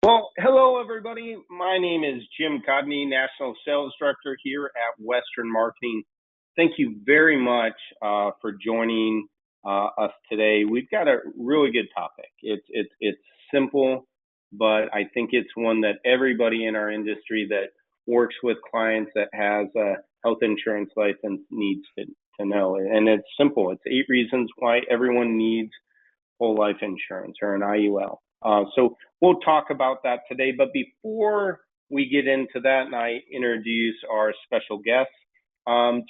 Well, hello everybody. My name is Jim Codney, National Sales Director here at Western Marketing. Thank you very much for joining us today. We've got a really good topic. It's simple, but I think it's one that everybody in our industry that works with clients that has a health insurance license needs to know. And it's simple. It's 8 reasons why everyone needs whole life insurance or an IUL. So we'll talk about that today. But before we get into that and I introduce our special guests,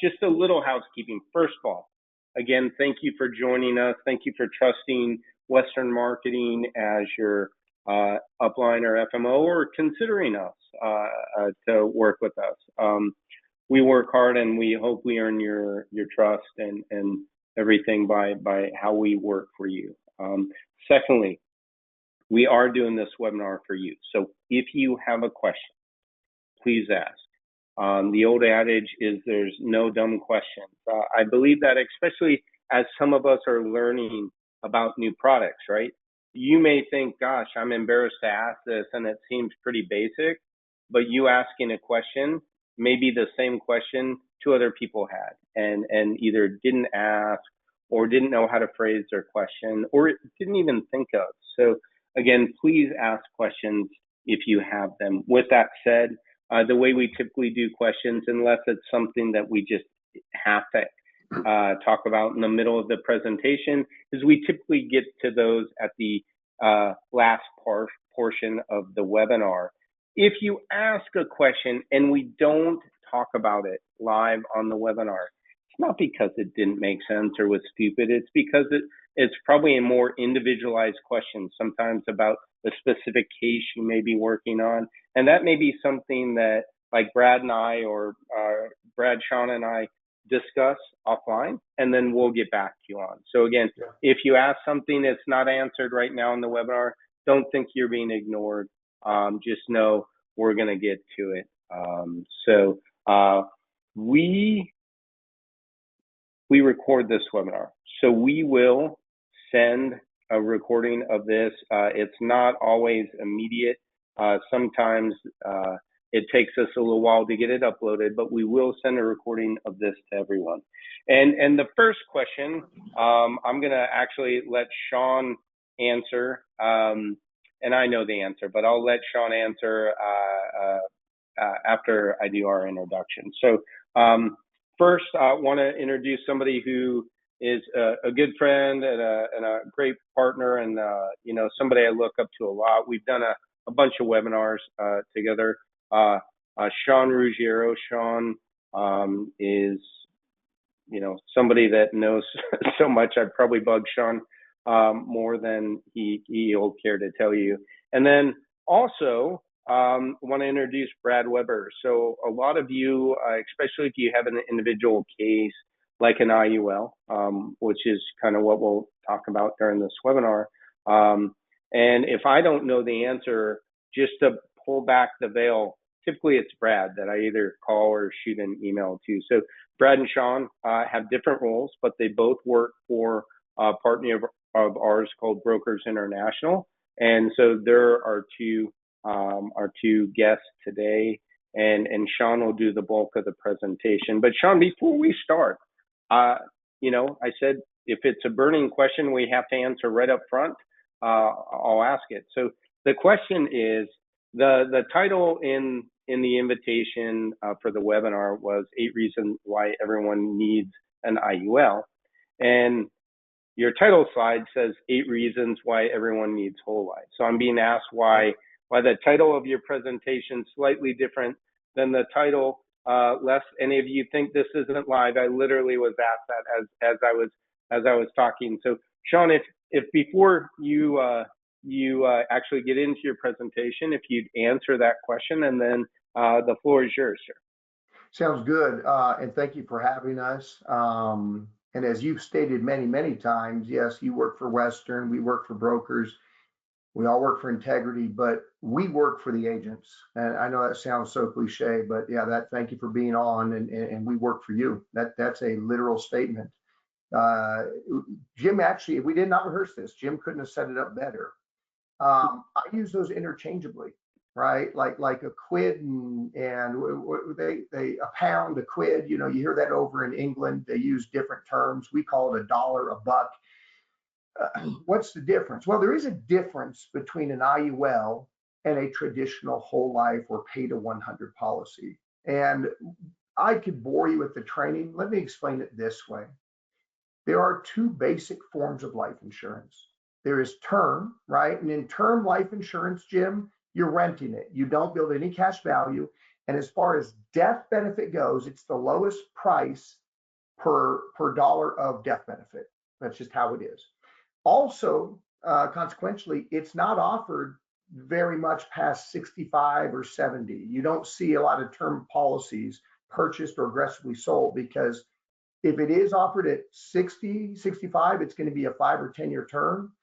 just a little housekeeping. First of all, again, thank you for joining us. Thank you for trusting Western Marketing as your upline or FMO or considering us to work with us. We work hard and we hope we earn your trust and everything by how we work for you. Secondly, we are doing this webinar for you. So if you have a question, please ask. The old adage is there's no dumb questions. I believe that especially as some of us are learning about new products, right? You may think, gosh, I'm embarrassed to ask this and it seems pretty basic, but you asking a question, maybe the same question 2 other people had and either didn't ask or didn't know how to phrase their question or didn't even think of. So again, please ask questions if you have them. With that said, the way we typically do questions, unless it's something that we just have to talk about in the middle of the presentation, is we typically get to those at the last portion of the webinar. If you ask a question and we don't talk about it live on the webinar, it's not because it didn't make sense or was stupid. It's because it's probably a more individualized question, sometimes about the specific case you may be working on. And that may be something that like Brad and I or Brad, Sean and I discuss offline, and then we'll get back to you on. So again, if you ask something that's not answered right now in the webinar, don't think you're being ignored. Just know we're going to get to it. We record this webinar, so we will send a recording of this. It's not always immediate. Sometimes it takes us a little while to get it uploaded, but we will send a recording of this to everyone. And the first question, I'm going to actually let Sean answer. And I know the answer, but I'll let Sean answer after I do our introduction. So first, I want to introduce somebody who is a good friend and a great partner, and somebody I look up to a lot. We've done a bunch of webinars together. Sean Ruggiero. Sean is somebody that knows so much. I'd probably bug Sean more than he'll care to tell you. And then also want to introduce Brad Weber. So a lot of you, especially if you have an individual case like an IUL, which is kind of what we'll talk about during this webinar. And if I don't know the answer, just to pull back the veil, typically it's Brad that I either call or shoot an email to. So Brad and Sean have different roles, but they both work for a partner of ours called Brokers International. And so there are our two guests today, and Sean will do the bulk of the presentation. But Sean, before we start, I said if it's a burning question we have to answer right up front, I'll ask it. So the question is, the title in the invitation for the webinar was 8 reasons why everyone needs an IUL. And your title slide says 8 reasons why everyone needs whole life. So I'm being asked why the title of your presentation is slightly different than the title, lest any of you think this isn't live. I literally was asked that as I was talking. So Sean, if before you actually get into your presentation, if you'd answer that question, and then the floor is yours, sir. Sounds good, and thank you for having us. And as you've stated many, many times, yes, you work for Western, we work for brokers, we all work for integrity, but we work for the agents. And I know that sounds so cliche, but yeah, thank you for being on, and we work for you. That's a literal statement. Jim, actually, we did not rehearse this. Jim couldn't have set it up better. I use those interchangeably, right? Like a quid and they a pound, a quid. You know, you hear that over in England. They use different terms. We call it a dollar, a buck. What's the difference? Well, there is a difference between an IUL and a traditional whole life or pay to 100 policy. And I could bore you with the training. Let me explain it this way. There are two basic forms of life insurance. There is term, right? And in term life insurance, Jim, you're renting it. You don't build any cash value. And as far as death benefit goes, it's the lowest price per dollar of death benefit. That's just how it is. Also, consequentially, it's not offered very much past 65 or 70. You don't see a lot of term policies purchased or aggressively sold because if it is offered at 60, 65, it's going to be a 5 or 10-year term.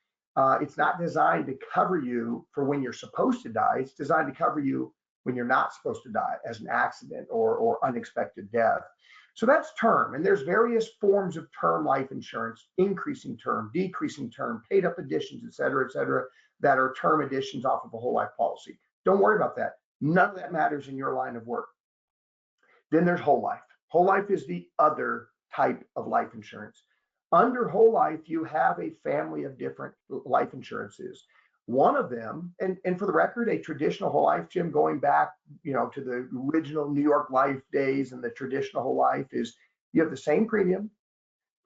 It's not designed to cover you for when you're supposed to die. It's designed to cover you when you're not supposed to die as an accident or unexpected death. So that's term. And there's various forms of term life insurance, increasing term, decreasing term, paid up additions, et cetera, that are term additions off of a whole life policy. Don't worry about that. None of that matters in your line of work. Then there's whole life. Whole life is the other type of life insurance. Under whole life, you have a family of different life insurances. One of them, and for the record, a traditional whole life, Jim, going back, to the original New York Life days and the traditional whole life is you have the same premium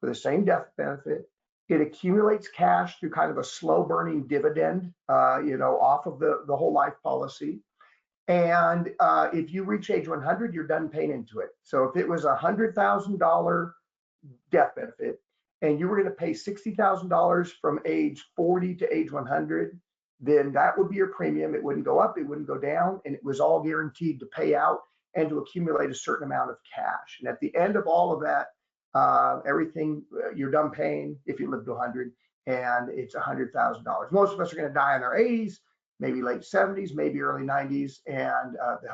for the same death benefit. It accumulates cash through kind of a slow burning dividend, off of the whole life policy. And if you reach age 100, you're done paying into it. So if it was a $100,000 death benefit and you were going to pay $60,000 from age 40 to age 100, then that would be your premium. It wouldn't go up, it wouldn't go down, and it was all guaranteed to pay out and to accumulate a certain amount of cash. And at the end of all of that, everything you're done paying if you live to 100, and it's $100,000. Most of us are going to die in our 80s, maybe late 70s, maybe early 90s, and the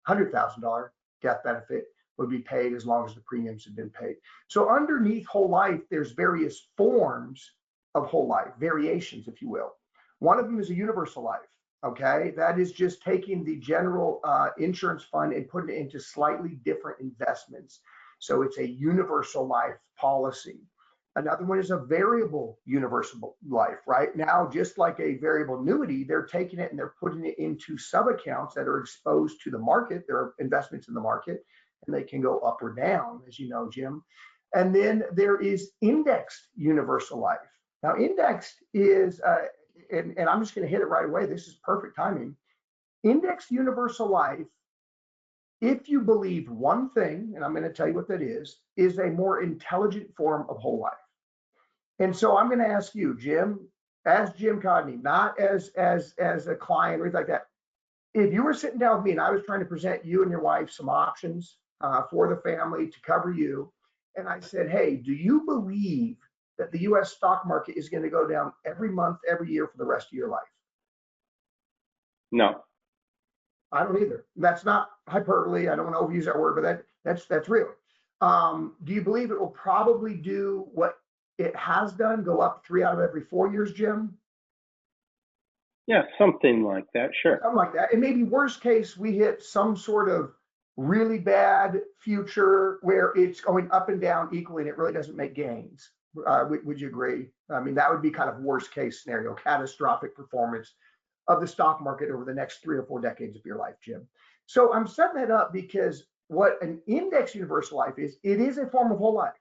$100,000 death benefit would be paid as long as the premiums have been paid. So underneath whole life, there's various forms of whole life, variations, if you will. One of them is a universal life, okay? That is just taking the general insurance fund and putting it into slightly different investments. So it's a universal life policy. Another one is a variable universal life. Right now, just like a variable annuity, they're taking it and they're putting it into sub-accounts that are exposed to the market. There are investments in the market, and they can go up or down, as you know, Jim. And then there is indexed universal life. Now, indexed is, and I'm just going to hit it right away. This is perfect timing. Indexed universal life, if you believe one thing, and I'm going to tell you what that is a more intelligent form of whole life. And so I'm going to ask you, Jim, as Jim Codney, not as a client or anything like that. If you were sitting down with me and I was trying to present you and your wife some options for the family to cover you, and I said, hey, do you believe that the U.S. stock market is going to go down every month, every year for the rest of your life? No. I don't either. That's not hyperbole. I don't want to overuse that word, but that's real. Do you believe it will probably do what it has done, go up 3 out of every 4 years, Jim? Yeah, something like that, sure. Something like that. And maybe worst case, we hit some sort of really bad future where it's going up and down equally and it really doesn't make gains. Would you agree? I mean, that would be kind of worst case scenario, catastrophic performance of the stock market over the next 3 or 4 decades of your life, Jim. So I'm setting that up because what an index universal life is, it is a form of whole life.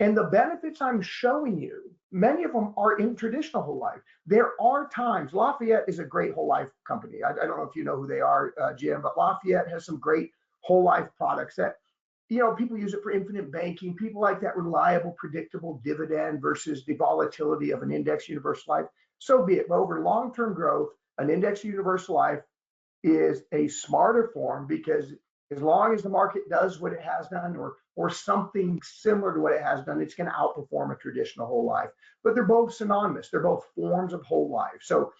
And the benefits I'm showing you, many of them are in traditional whole life. There are times, Lafayette is a great whole life company. I don't know if you know who they are, Jim, but Lafayette has some great whole life products that, people use it for infinite banking, people like that reliable, predictable dividend versus the volatility of an index universal life. So be it. But over long-term growth, an index universal life is a smarter form because as long as the market does what it has done or something similar to what it has done, it's going to outperform a traditional whole life. But they're both synonymous. They're both forms of whole life. So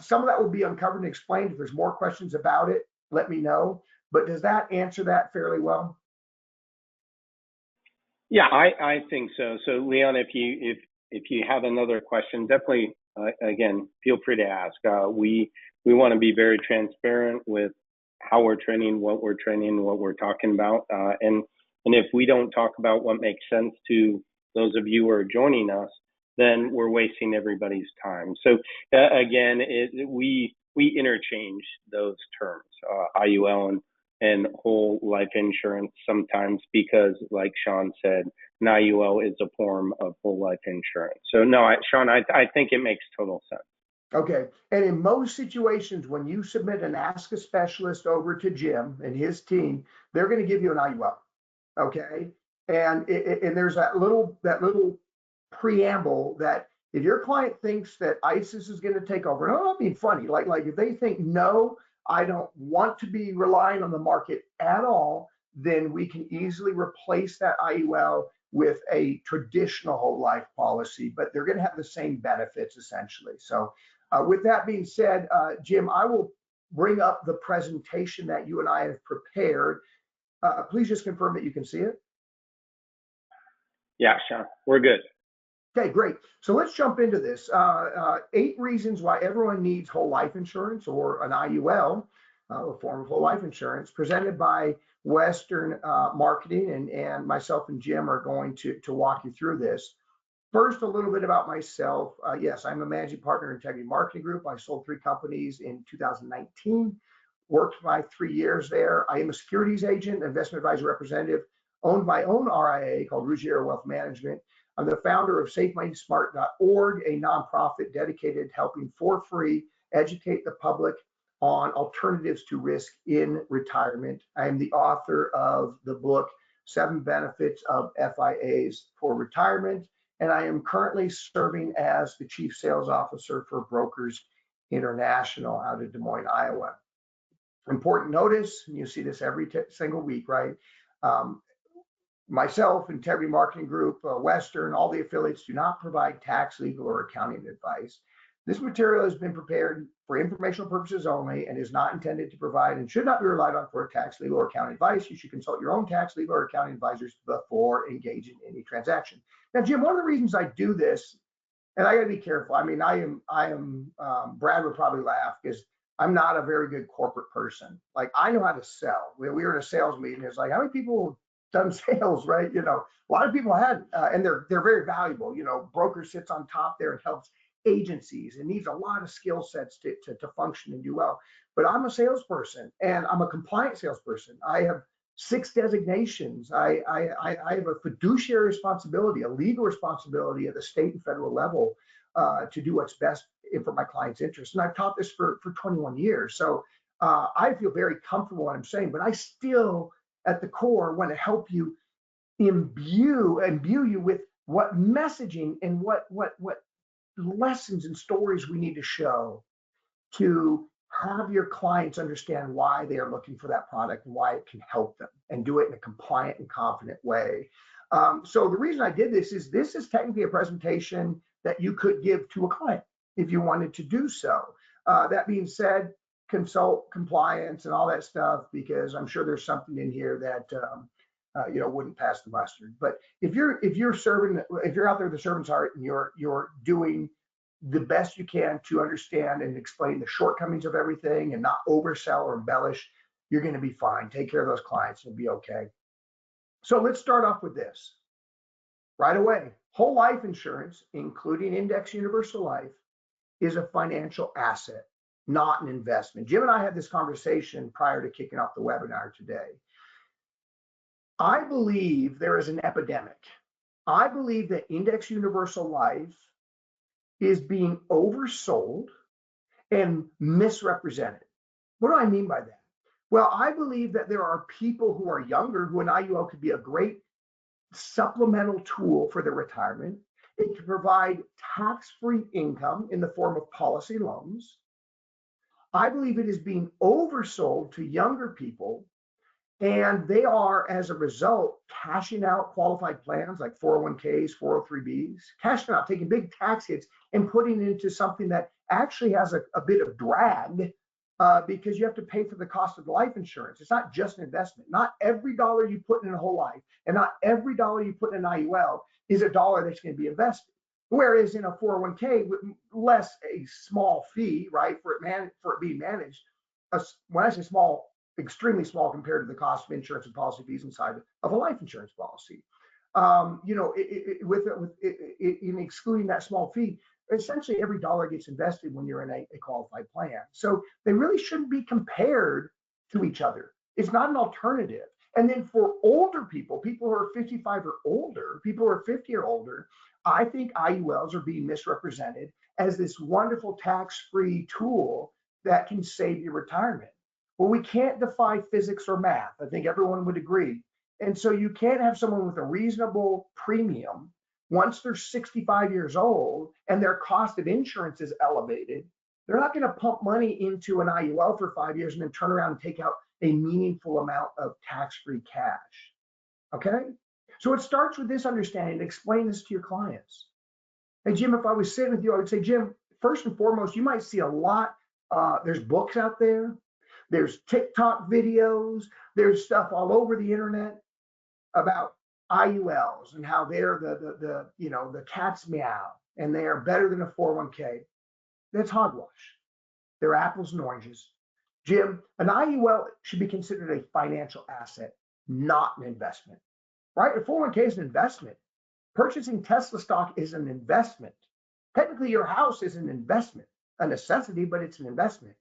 some of that will be uncovered and explained. If there's more questions about it, let me know. But does that answer that fairly well? Yeah, I think so. So Leon, if you have another question, definitely again, feel free to ask. We want to be very transparent with how we're training, what we're talking about, and if we don't talk about what makes sense to those of you who are joining us, then we're wasting everybody's time. So again, we interchange those terms, IUL and whole life insurance sometimes because, like Sean said, an IUL is a form of whole life insurance. So no, Sean, I think it makes total sense. Okay. And in most situations, when you submit an Ask a Specialist over to Jim and his team, they're going to give you an IUL. Okay. And there's that little preamble that if your client thinks that ISIS is going to take over, and I'm not being funny, like if they think, no, I don't want to be relying on the market at all, then we can easily replace that IUL with a traditional whole life policy, but they're going to have the same benefits essentially. So with that being said, Jim, I will bring up the presentation that you and I have prepared. Please just confirm that you can see it. Yeah, Sean, we're good. Okay, great. So let's jump into this. 8 reasons why everyone needs whole life insurance, or an IUL, a form of whole life insurance, presented by Western Marketing, and myself and Jim are going to walk you through this. First, a little bit about myself. Yes, I'm a managing partner in Integrity Marketing Group. I sold 3 companies in 2019, worked my 3 years there. I am a securities agent, investment advisor representative, owned my own RIA called Ruggiero Wealth Management. I'm the founder of SafeMoneySmart.org, a nonprofit dedicated to helping for free educate the public on alternatives to risk in retirement. I am the author of the book, 7 Benefits of FIAs for Retirement, and I am currently serving as the Chief Sales Officer for Brokers International out of Des Moines, Iowa. Important notice, and you see this every single week, right? Myself, Integrity Marketing Group, Western, all the affiliates do not provide tax, legal, or accounting advice. This material has been prepared for informational purposes only and is not intended to provide and should not be relied on for tax, legal, or accounting advice. You should consult your own tax, legal, or accounting advisors before engaging in any transaction. Now, Jim, one of the reasons I do this, and I got to be careful. I mean, I am. Brad would probably laugh because I'm not a very good corporate person. Like, I know how to sell. We were in a sales meeting. It's like, how many people done sales, right? You know, a lot of people hadn't, and they're very valuable. You know, broker sits on top there and helps agencies and needs a lot of skill sets to function and do well. But I'm a salesperson, and I'm a compliant salesperson. I have 6 designations. I have a fiduciary responsibility, a legal responsibility at the state and federal level to do what's best for my client's interest. And I've taught this for 21 years. So I feel very comfortable what I'm saying, but I still, at the core, want to help you imbue you with what messaging and what lessons and stories we need to show to have your clients understand why they are looking for that product and why it can help them, and do it in a compliant and confident way. So the reason I did this is technically a presentation that you could give to a client if you wanted to do so. That being said, consult compliance and all that stuff, because I'm sure there's something in here that wouldn't pass the mustard. But if you're out there, the servant's heart, and you're doing the best you can to understand and explain the shortcomings of everything and not oversell or embellish, you're going to be fine. Take care of those clients and be okay. So let's start off with this right away. Whole life insurance, including index universal life, is a financial asset, not an investment. Jim and I had this conversation prior to kicking off the webinar today. I believe there is an epidemic. I believe that index universal life is being oversold and misrepresented. What do I mean by that? Well, I believe that there are people who are younger who an IUL could be a great supplemental tool for their retirement. It can provide tax-free income in the form of policy loans. I believe it is being oversold to younger people, and they are, as a result, cashing out qualified plans like 401ks, 403bs, cashing out, taking big tax hits and putting it into something that actually has a bit of drag because you have to pay for the cost of the life insurance. It's not just an investment. Not every dollar you put in a whole life and not every dollar you put in an IUL is a dollar that's going to be invested. Whereas in a 401k, with less a small fee, right, for it being managed, when I say small, extremely small compared to the cost of insurance and policy fees inside of a life insurance policy. In excluding that small fee, essentially every dollar gets invested when you're in a qualified plan. So they really shouldn't be compared to each other. It's not an alternative. And then for older people, people who are 55 or older, people who are 50 or older, I think IULs are being misrepresented as this wonderful tax-free tool that can save your retirement. Well, we can't defy physics or math. I think everyone would agree. And so you can't have someone with a reasonable premium once they're 65 years old and their cost of insurance is elevated. They're not going to pump money into an IUL for 5 years and then turn around and take out a meaningful amount of tax-free cash. Okay? So it starts with this understanding. Explain this to your clients. Hey, Jim, if I was sitting with you, I would say, Jim, first and foremost, you might see a lot. There's books out there. There's TikTok videos. There's stuff all over the internet about IULs and how they're the cat's meow and they are better than a 401k. That's hogwash. They're apples and oranges. Jim, an IUL should be considered a financial asset, not an investment, right? A 401k is an investment. Purchasing Tesla stock is an investment. Technically, your house is an investment, a necessity, but it's an investment.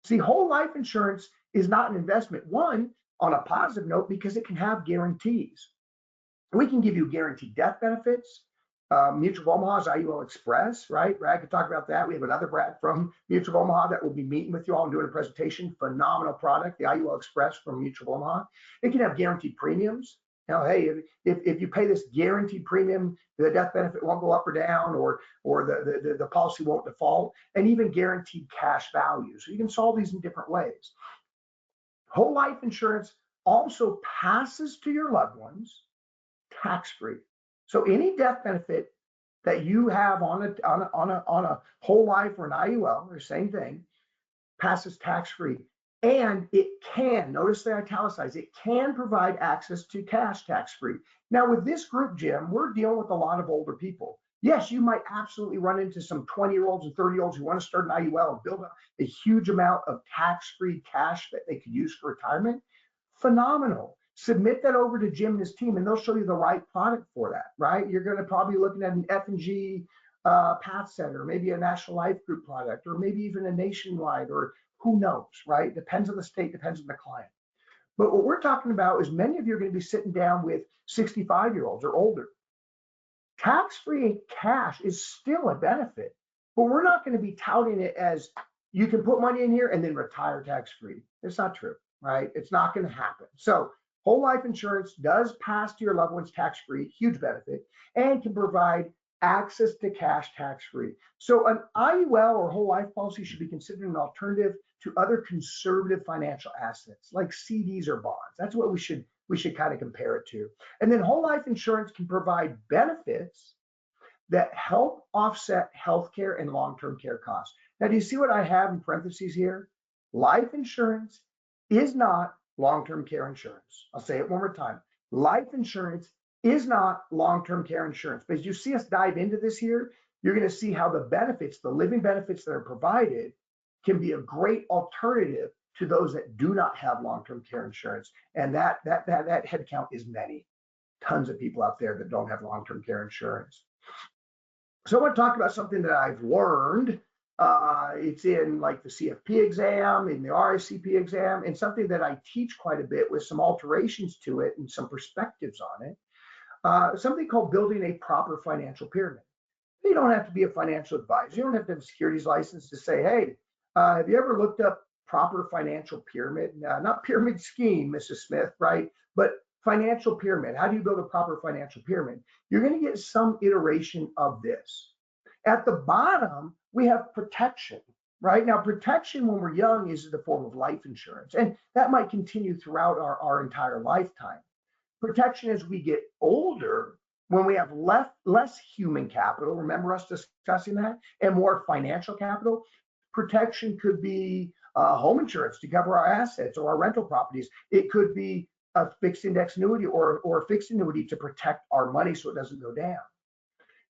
See, whole life insurance is not an investment. One, on a positive note, because it can have guarantees. We can give you guaranteed death benefits. Mutual of Omaha's IUL Express, right? Brad could talk about that. We have another Brad from Mutual of Omaha that will be meeting with you all and doing a presentation. Phenomenal product, the IUL Express from Mutual of Omaha. It can have guaranteed premiums. Now, hey, if you pay this guaranteed premium, the death benefit won't go up or down, or the policy won't default, and even guaranteed cash value. So you can solve these in different ways. Whole life insurance also passes to your loved ones tax-free. So any death benefit that you have on a whole life or an IUL, or same thing, passes tax-free. And it can, notice the italicized, it can provide access to cash tax-free. Now with this group, Jim, we're dealing with a lot of older people. Yes, you might absolutely run into some 20-year-olds and 30-year-olds who want to start an IUL and build up a huge amount of tax-free cash that they could use for retirement. Phenomenal. Submit that over to Jim and his team, and they'll show you the right product for that, right? You're going to probably be looking at an F&G Path Center, maybe a National Life Group product, or maybe even a Nationwide, or who knows, right? Depends on the state, depends on the client. But what we're talking about is many of you are going to be sitting down with 65-year-olds or older. Tax-free cash is still a benefit, but we're not going to be touting it as you can put money in here and then retire tax-free. It's not true, right? It's not going to happen. So whole life insurance does pass to your loved ones tax-free, huge benefit, and can provide access to cash tax-free. So an IUL or whole life policy should be considered an alternative to other conservative financial assets like CDs or bonds. That's what we should kind of compare it to. And then whole life insurance can provide benefits that help offset healthcare and long-term care costs. Now, do you see what I have in parentheses here? Life insurance is not long-term care insurance. I'll say it one more time. Life insurance is not long-term care insurance. But as you see us dive into this here, you're going to see how the benefits, the living benefits that are provided, can be a great alternative to those that do not have long-term care insurance. And that headcount is many. Tons of people out there that don't have long-term care insurance. So I want to talk about something that I've learned. It's in like the CFP exam, in the RICP exam, and something that I teach quite a bit with some alterations to it and some perspectives on it. Something called building a proper financial pyramid. You don't have to be a financial advisor. You don't have to have a securities license to say, hey, have you ever looked up proper financial pyramid? Not pyramid scheme, Mrs. Smith, right? But financial pyramid. How do you build a proper financial pyramid? You're going to get some iteration of this. At the bottom, we have protection, right? Now, protection when we're young is in the form of life insurance, and that might continue throughout our entire lifetime. Protection as we get older, when we have less human capital, remember us discussing that, and more financial capital, protection could be home insurance to cover our assets or our rental properties. It could be a fixed index annuity or a fixed annuity to protect our money so it doesn't go down.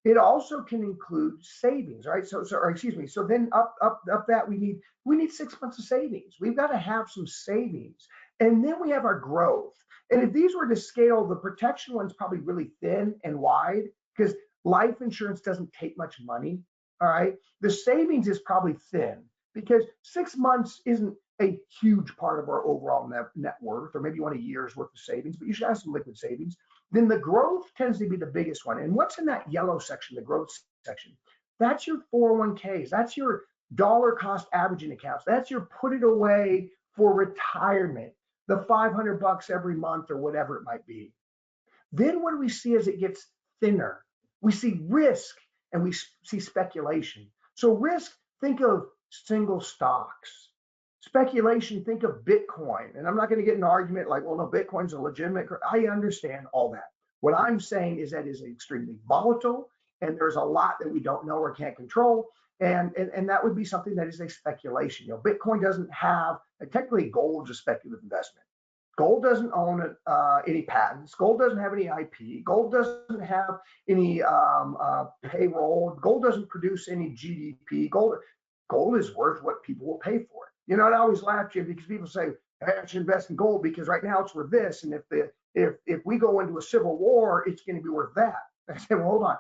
It also can include savings, right? Or excuse me. So then up that we need 6 months of savings. We've got to have some savings, and then we have our growth. And if these were to scale, the protection one's probably really thin and wide because life insurance doesn't take much money. All right. The savings is probably thin because 6 months isn't a huge part of our overall net worth, or maybe you want a year's worth of savings, but you should have some liquid savings. Then the growth tends to be the biggest one. And what's in that yellow section, the growth section? That's your 401ks. That's your dollar cost averaging accounts. That's your put it away for retirement, the $500 every month or whatever it might be. Then what do we see as it gets thinner? We see risk and we see speculation. So risk, think of single stocks. Speculation, think of Bitcoin. And I'm not going to get in an argument like, well, no, Bitcoin's a legitimate. I understand all that. What I'm saying is that is extremely volatile, and there's a lot that we don't know or can't control. And that would be something that is a speculation. Bitcoin doesn't have, technically gold is a speculative investment. Gold doesn't own any patents. Gold doesn't have any IP. Gold doesn't have any payroll. Gold doesn't produce any GDP. Gold is worth what people will pay for it. And I always laugh, Jim, because people say, hey, I should invest in gold because right now it's worth this. And if we go into a civil war, it's going to be worth that. I say, well, hold on.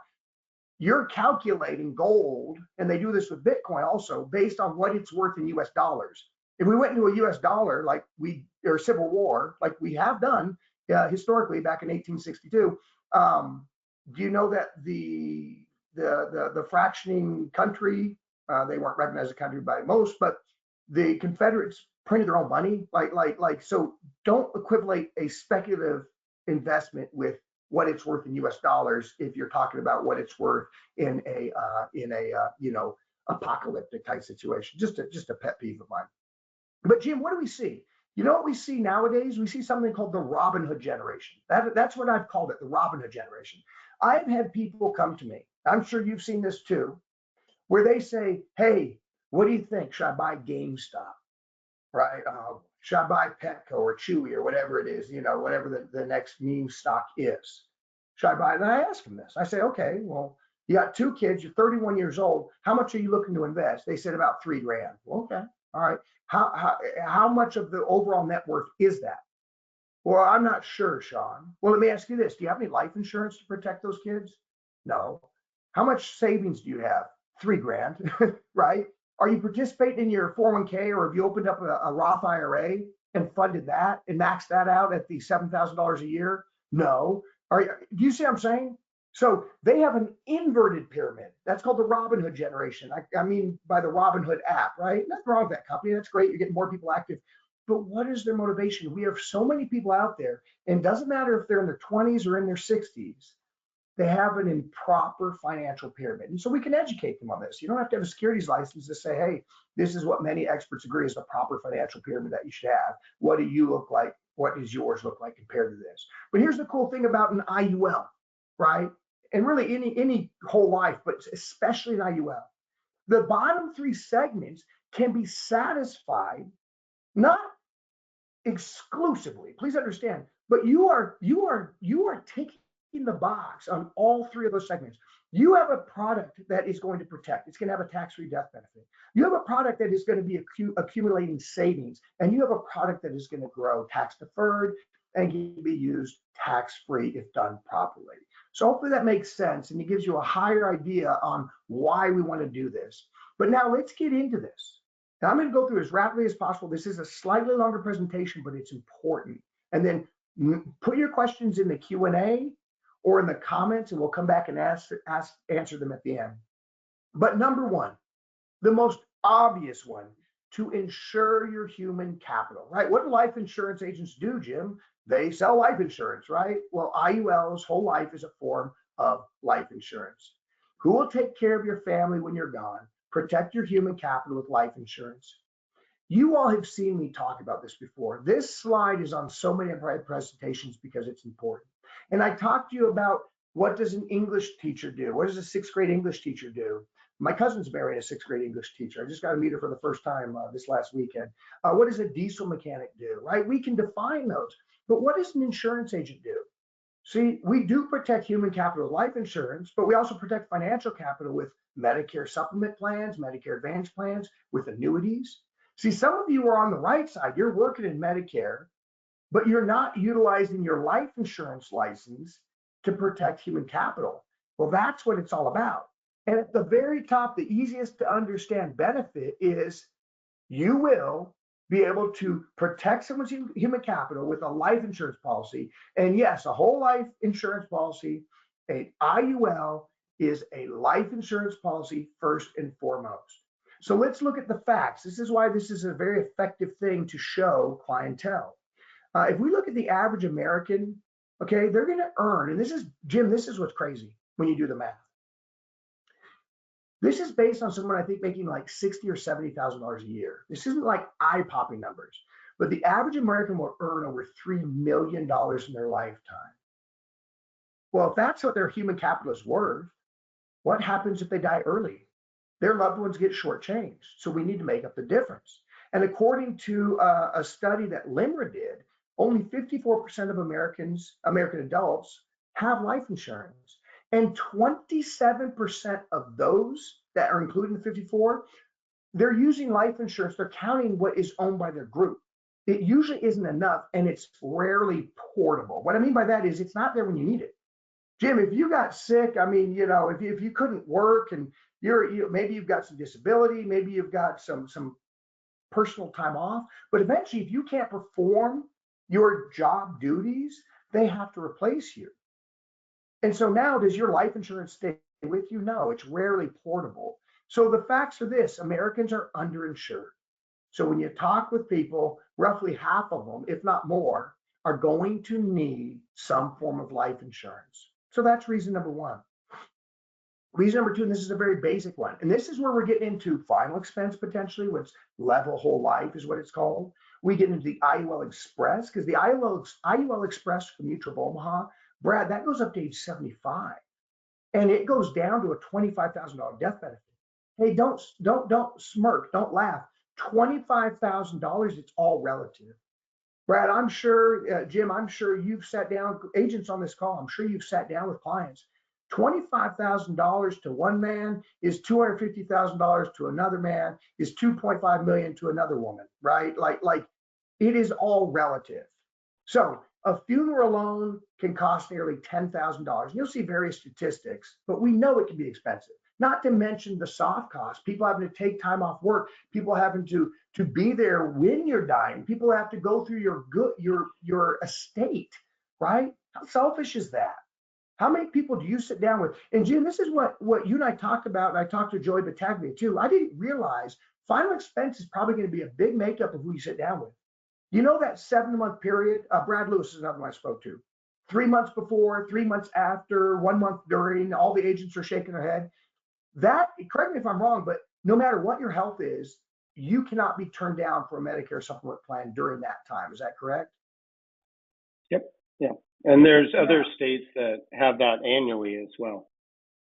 You're calculating gold, and they do this with Bitcoin also, based on what it's worth in US dollars. If we went into a US dollar or civil war, like we have done historically back in 1862, do you know that the fractioning country, they weren't recognized as a country by most, but the Confederates printed their own money, so don't equivalent a speculative investment with what it's worth in US dollars if you're talking about what it's worth in a apocalyptic type situation. Just a pet peeve of mine. But Jim, what do we see? You know what we see nowadays? We see something called the Robin Hood generation. That's what I've called it, the Robin Hood generation. I've had people come to me, I'm sure you've seen this too, where they say, hey, what do you think? Should I buy GameStop? Right? Should I buy Petco or Chewy or whatever it is, whatever the next meme stock is? Should I buy it? And I ask them this. I say, okay, well, you got 2 kids, you're 31 years old. How much are you looking to invest? They said about $3 grand. Well, okay. All right. How much of the overall net worth is that? Well, I'm not sure, Sean. Well, let me ask you this. Do you have any life insurance to protect those kids? No. How much savings do you have? $3 grand, right? Are you participating in your 401k, or have you opened up a Roth IRA and funded that and maxed that out at the $7,000 a year? No. Do you see what I'm saying? So they have an inverted pyramid. That's called the Robin Hood generation. I mean, by the Robin Hood app, right? Nothing wrong with that company. That's great. You're getting more people active. But what is their motivation? We have so many people out there, and it doesn't matter if they're in their 20s or in their 60s. They have an improper financial pyramid. And so we can educate them on this. You don't have to have a securities license to say, hey, this is what many experts agree is the proper financial pyramid that you should have. What do you look like? What does yours look like compared to this? But here's the cool thing about an IUL, right? And really any whole life, but especially an IUL. The bottom 3 segments can be satisfied, not exclusively, please understand, but you are taking the box on all 3 of those segments. You have a product that is going to protect. It's going to have a tax-free death benefit. You have a product that is going to be accumulating savings, and you have a product that is going to grow tax-deferred and can be used tax-free if done properly. So hopefully that makes sense, and it gives you a higher idea on why we want to do this. But now let's get into this. Now I'm going to go through as rapidly as possible. This is a slightly longer presentation, but it's important. And then put your questions in the Q&A or in the comments, and we'll come back and answer them at the end. But number 1, the most obvious one, to insure your human capital, right? What do life insurance agents do, Jim? They sell life insurance, right? Well, IUL's whole life is a form of life insurance. Who will take care of your family when you're gone? Protect your human capital with life insurance. You all have seen me talk about this before. This slide is on so many of my presentations because it's important. And I talked to you about what does an English teacher do? What does a 6th grade English teacher do? My cousin's married a 6th grade English teacher. I just got to meet her for the first time this last weekend. What does a diesel mechanic do, right? We can define those. But what does an insurance agent do? See, we do protect human capital with life insurance, but we also protect financial capital with Medicare supplement plans, Medicare Advantage plans, with annuities. See, some of you are on the right side. You're working in Medicare, but you're not utilizing your life insurance license to protect human capital. Well, that's what it's all about. And at the very top, the easiest to understand benefit is you will be able to protect someone's human capital with a life insurance policy. And yes, a whole life insurance policy, a IUL is a life insurance policy first and foremost. So let's look at the facts. This is why this is a very effective thing to show clientele. If we look at the average American, okay, they're going to earn, and this is, Jim, this is what's crazy when you do the math. This is based on someone I think making like $60,000 or $70,000 a year. This isn't like eye-popping numbers, but the average American will earn over $3 million in their lifetime. Well, if that's what their human capital is worth, what happens if they die early? Their loved ones get shortchanged. So we need to make up the difference. And according to a study that LIMRA did, only 54% of American adults have life insurance. And 27% of those that are included in the 54, they're using life insurance. They're counting what is owned by their group. It usually isn't enough, and it's rarely portable. What I mean by that is it's not there when you need it. Jim, if you got sick, I mean, you know, if you couldn't work and maybe you've got some disability, maybe you've got some personal time off, but eventually if you can't perform your job duties, they have to replace you. And so now, does your life insurance stay with you? No, it's rarely portable. So the facts are this: Americans are underinsured. So when you talk with people, roughly half of them, if not more, are going to need some form of life insurance. So that's reason number one. Reason number two, and this is a very basic one, and this is where we're getting into final expense potentially, which level whole life is what it's called. We get into the IUL Express, because the IUL Express from Mutual of Omaha, Brad, that goes up to age 75, and it goes down to a $25,000 death benefit. Hey, don't smirk, don't laugh. $25,000, it's all relative. Brad, I'm sure, Jim, I'm sure you've sat down, agents on this call, I'm sure you've sat down with clients. $25,000 to one man is $250,000 to another man, is 2.5 million to another woman, right? Like it is all relative. So a funeral alone can cost nearly $10,000. You'll see various statistics, but we know it can be expensive. Not to mention the soft costs, people having to take time off work, people having to be there when you're dying, people have to go through your estate, right? How selfish is that? How many people do you sit down with? And Jim, this is what you and I talked about, and I talked to Joey Battaglia too. I didn't realize final expense is probably going to be a big makeup of who you sit down with. You know that 7-month period? Brad Lewis is another one I spoke to. 3 months before, 3 months after, 1 month during, all the agents are shaking their head. That, correct me if I'm wrong, but no matter what your health is, you cannot be turned down for a Medicare supplement plan during that time. Is that correct? Yep. Yeah. And there's other states that have that annually as well.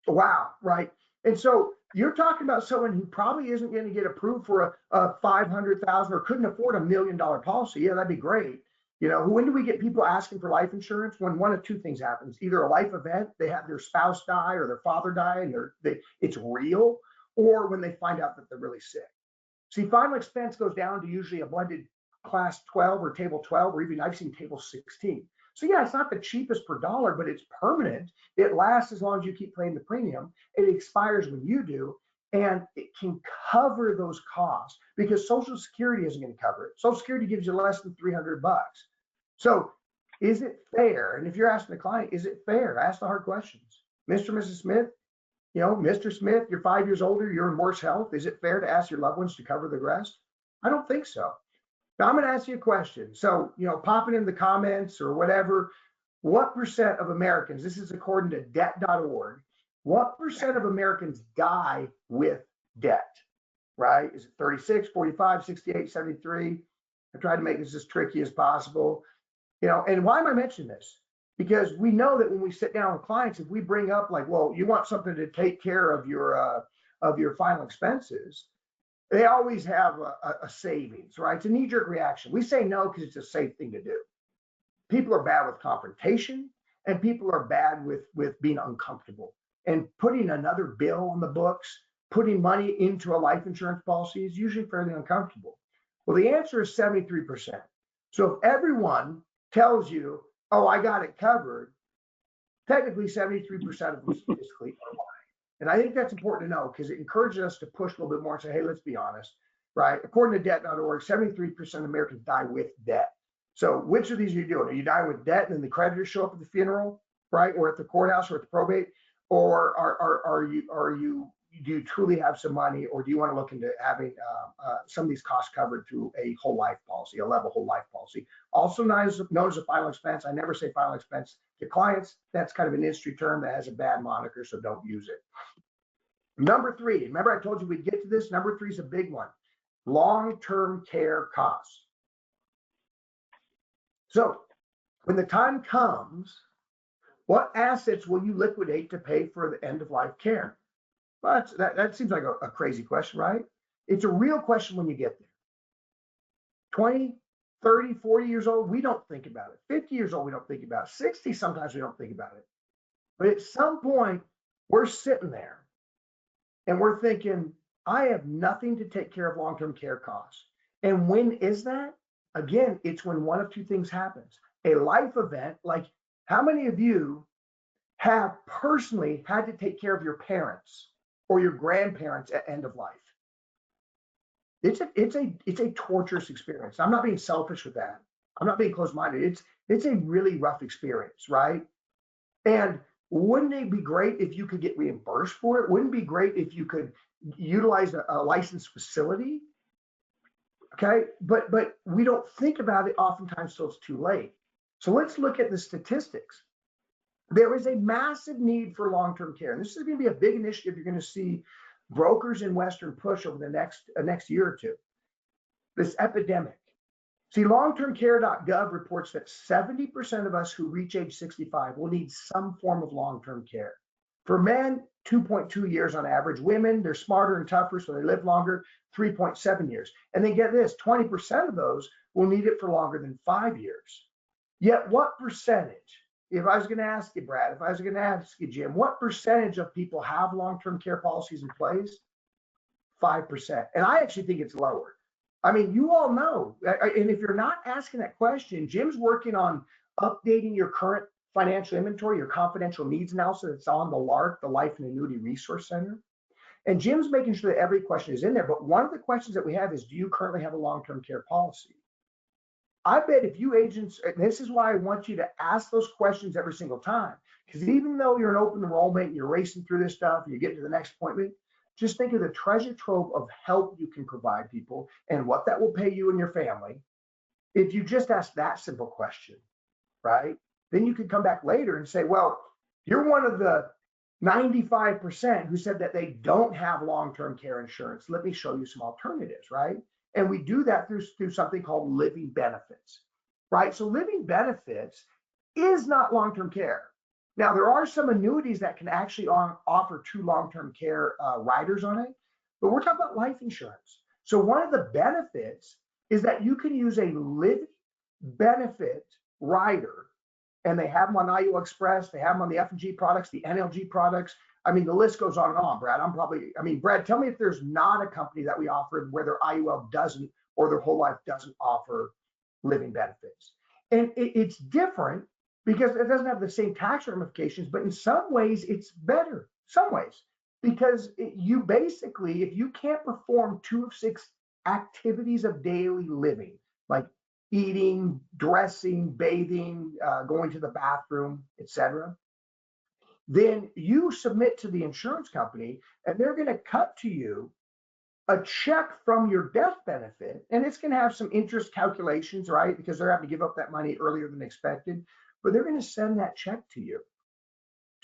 Wow. Right. And so you're talking about someone who probably isn't going to get approved for a 500,000 or couldn't afford $1 million policy. Yeah, that'd be great. You know, when do we get people asking for life insurance? When one of two things happens: either a life event, they have their spouse die or their father die, and it's real, or when they find out that they're really sick. See, final expense goes down to usually a blended class 12 or table 12, or even I've seen table 16. So yeah, it's not the cheapest per dollar, but it's permanent. It lasts as long as you keep paying the premium. It expires when you do, and it can cover those costs because Social Security isn't going to cover it. Social Security gives you less than $300. So is it fair? And if you're asking the client, is it fair? Ask the hard questions. Mr. and Mrs. Smith, you know, Mr. Smith, you're 5 years older, you're in worse health. Is it fair to ask your loved ones to cover the rest? I don't think so. Now I'm going to ask you a question. So, you know, pop it in the comments or whatever. What percent of Americans, this is according to debt.org, what percent of Americans die with debt, right? Is it 36, 45, 68, 73? I tried to make this as tricky as possible. You know, and why am I mentioning this? Because we know that when we sit down with clients, if we bring up like, well, you want something to take care of your final expenses, they always have a savings, right? It's a knee-jerk reaction. We say no because it's a safe thing to do. People are bad with confrontation, and people are bad with being uncomfortable. And putting another bill on the books, putting money into a life insurance policy is usually fairly uncomfortable. Well, the answer is 73%. So if everyone tells you, oh, I got it covered, technically 73% of them statistically are lying. And I think that's important to know because it encourages us to push a little bit more and say, hey, let's be honest, right? According to debt.org, 73% of Americans die with debt. So which of these are you doing? Are you dying with debt and then the creditors show up at the funeral, right? Or at the courthouse or at the probate? Or do you truly have some money, or do you want to look into having some of these costs covered through a whole life policy, a level whole life policy, also known as a final expense? I never say final expense to clients. That's kind of an industry term that has a bad moniker, so don't use it. Number three, remember I told you we'd get to this? Number three is a big one. Long-term care costs. So when the time comes, what assets will you liquidate to pay for the end of life care? Well, that seems like a crazy question, right? It's a real question when you get there. 20, 30, 40 years old, we don't think about it. 50 years old, we don't think about it. 60, sometimes we don't think about it. But at some point, we're sitting there and we're thinking, I have nothing to take care of long-term care costs. And when is that? Again, it's when one of two things happens. A life event, like how many of you have personally had to take care of your parents or your grandparents at end of life? It's a torturous experience. I'm not being selfish with that. I'm not being closed-minded. It's a really rough experience, right? And wouldn't it be great if you could get reimbursed for it? Wouldn't it be great if you could utilize a licensed facility? Okay, but we don't think about it oftentimes till it's too late. So let's look at the statistics. There is a massive need for long-term care. And this is going to be a big initiative you're going to see brokers in Western push over the next year or two. This epidemic. See, longtermcare.gov reports that 70% of us who reach age 65 will need some form of long-term care. For men, 2.2 years on average. Women, they're smarter and tougher, so they live longer, 3.7 years. And then get this, 20% of those will need it for longer than 5 years. Yet what percentage, if I was going to ask you, Brad, if I was going to ask you, Jim, what percentage of people have long-term care policies in place? 5%. And I actually think it's lower. I mean, you all know, and if you're not asking that question, Jim's working on updating your current financial inventory, your confidential needs analysis that's on the LARC, the Life and Annuity Resource Center. And Jim's making sure that every question is in there. But one of the questions that we have is, do you currently have a long-term care policy? I bet if you agents, and this is why I want you to ask those questions every single time, because even though you're an open enrollment and you're racing through this stuff and you get to the next appointment, just think of the treasure trove of help you can provide people and what that will pay you and your family. If you just ask that simple question, right? Then you could come back later and say, well, you're one of the 95% who said that they don't have long-term care insurance. Let me show you some alternatives, right? And we do that through something called living benefits, right? So living benefits is not long-term care. Now, there are some annuities that can actually offer true long-term care riders on it, but we're talking about life insurance. So one of the benefits is that you can use a living benefit rider, and they have them on IUL Express, they have them on the F&G products, the NLG products. I mean, the list goes on and on, Brad. Brad, tell me if there's not a company that we offer where their IUL doesn't or their whole life doesn't offer living benefits. And it's different because it doesn't have the same tax ramifications, but in some ways it's better, some ways, because you basically, if you can't perform 2 of 6 activities of daily living, like eating, dressing, bathing, going to the bathroom, etc., then you submit to the insurance company and they're going to cut to you a check from your death benefit, and it's going to have some interest calculations, right? Because they're having to give up that money earlier than expected, but they're going to send that check to you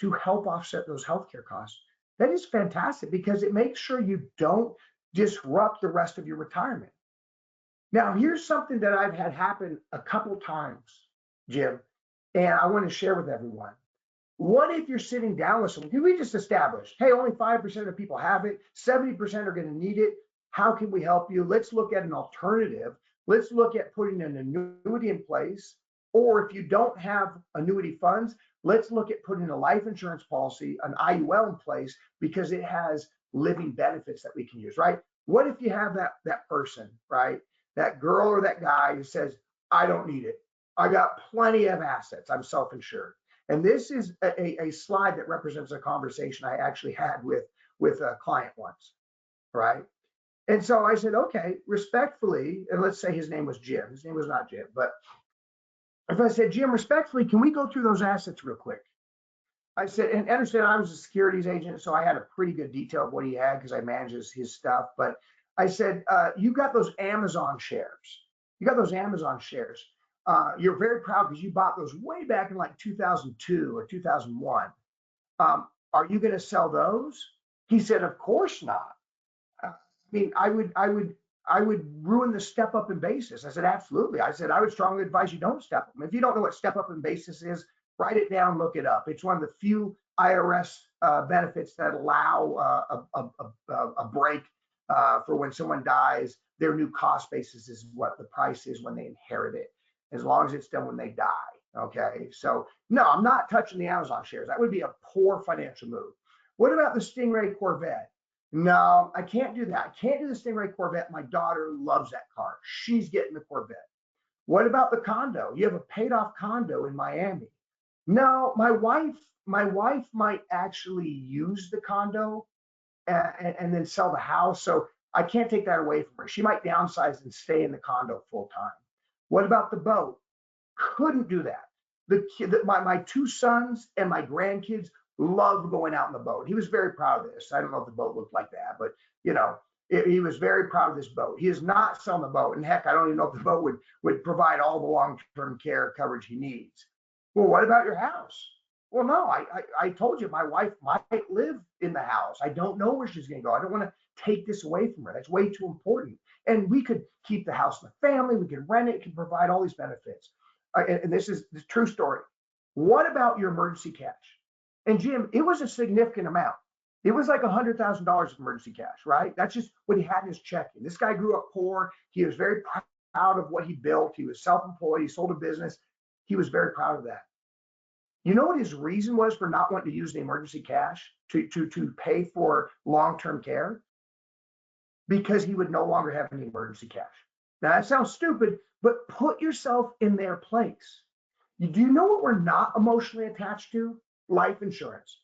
to help offset those healthcare costs. That is fantastic because it makes sure you don't disrupt the rest of your retirement. Now, here's something that I've had happen a couple times, Jim, and I want to share with everyone. What if you're sitting down with someone? We just established, hey, only 5% of people have it, 70% are going to need it. How can we help you? Let's look at an alternative. Let's look at putting an annuity in place. Or if you don't have annuity funds, let's look at putting a life insurance policy, an IUL in place, because it has living benefits that we can use, right? What if you have that person, right? That girl or that guy who says, I don't need it. I got plenty of assets. I'm self-insured. And this is a slide that represents a conversation I actually had with a client once, right? And so I said, okay, respectfully, and let's say his name was Jim. His name was not Jim, but if I said, Jim, respectfully, can we go through those assets real quick? I said, and understand I was a securities agent, so I had a pretty good detail of what he had because I managed his stuff. But I said, you got those Amazon shares. You got those Amazon shares. You're very proud because you bought those way back in like 2002 or 2001. Are you going to sell those? He said, of course not. I mean, I would ruin the step up in basis. I said, absolutely. I said, I would strongly advise you don't step up. If you don't know what step up in basis is, write it down, look it up. It's one of the few IRS benefits that allow a break for when someone dies. Their new cost basis is what the price is when they inherit it, as long as it's done when they die. Okay, so no, I'm not touching the Amazon shares. That would be a poor financial move. What about the Stingray Corvette? No, I can't do that. I can't do the Stingray Corvette. My daughter loves that car. She's getting the Corvette. What about the condo? You have a paid off condo in Miami. No, my wife might actually use the condo and then sell the house. So I can't take that away from her. She might downsize and stay in the condo full time. What about the boat? Couldn't do that. My two sons and my grandkids love going out in the boat. He was very proud of this. I don't know if the boat looked like that, but he was very proud of this boat. He is not selling the boat, and heck, I don't even know if the boat would provide all the long-term care coverage he needs. Well, what about your house? Well, no, I told you my wife might live in the house. I don't know where she's going to go. I don't want to take this away from her. That's way too important. And we could keep the house in the family. We can rent it. It can provide all these benefits. And this is the true story. What about your emergency cash? And Jim, it was a significant amount. It was like $100,000 of emergency cash, right? That's just what he had in his checking. This guy grew up poor. He was very proud of what he built. He was self-employed. He sold a business. He was very proud of that. You know what his reason was for not wanting to use the emergency cash to pay for long-term care? Because he would no longer have any emergency cash. Now that sounds stupid, but put yourself in their place. Do you know what we're not emotionally attached to? Life insurance.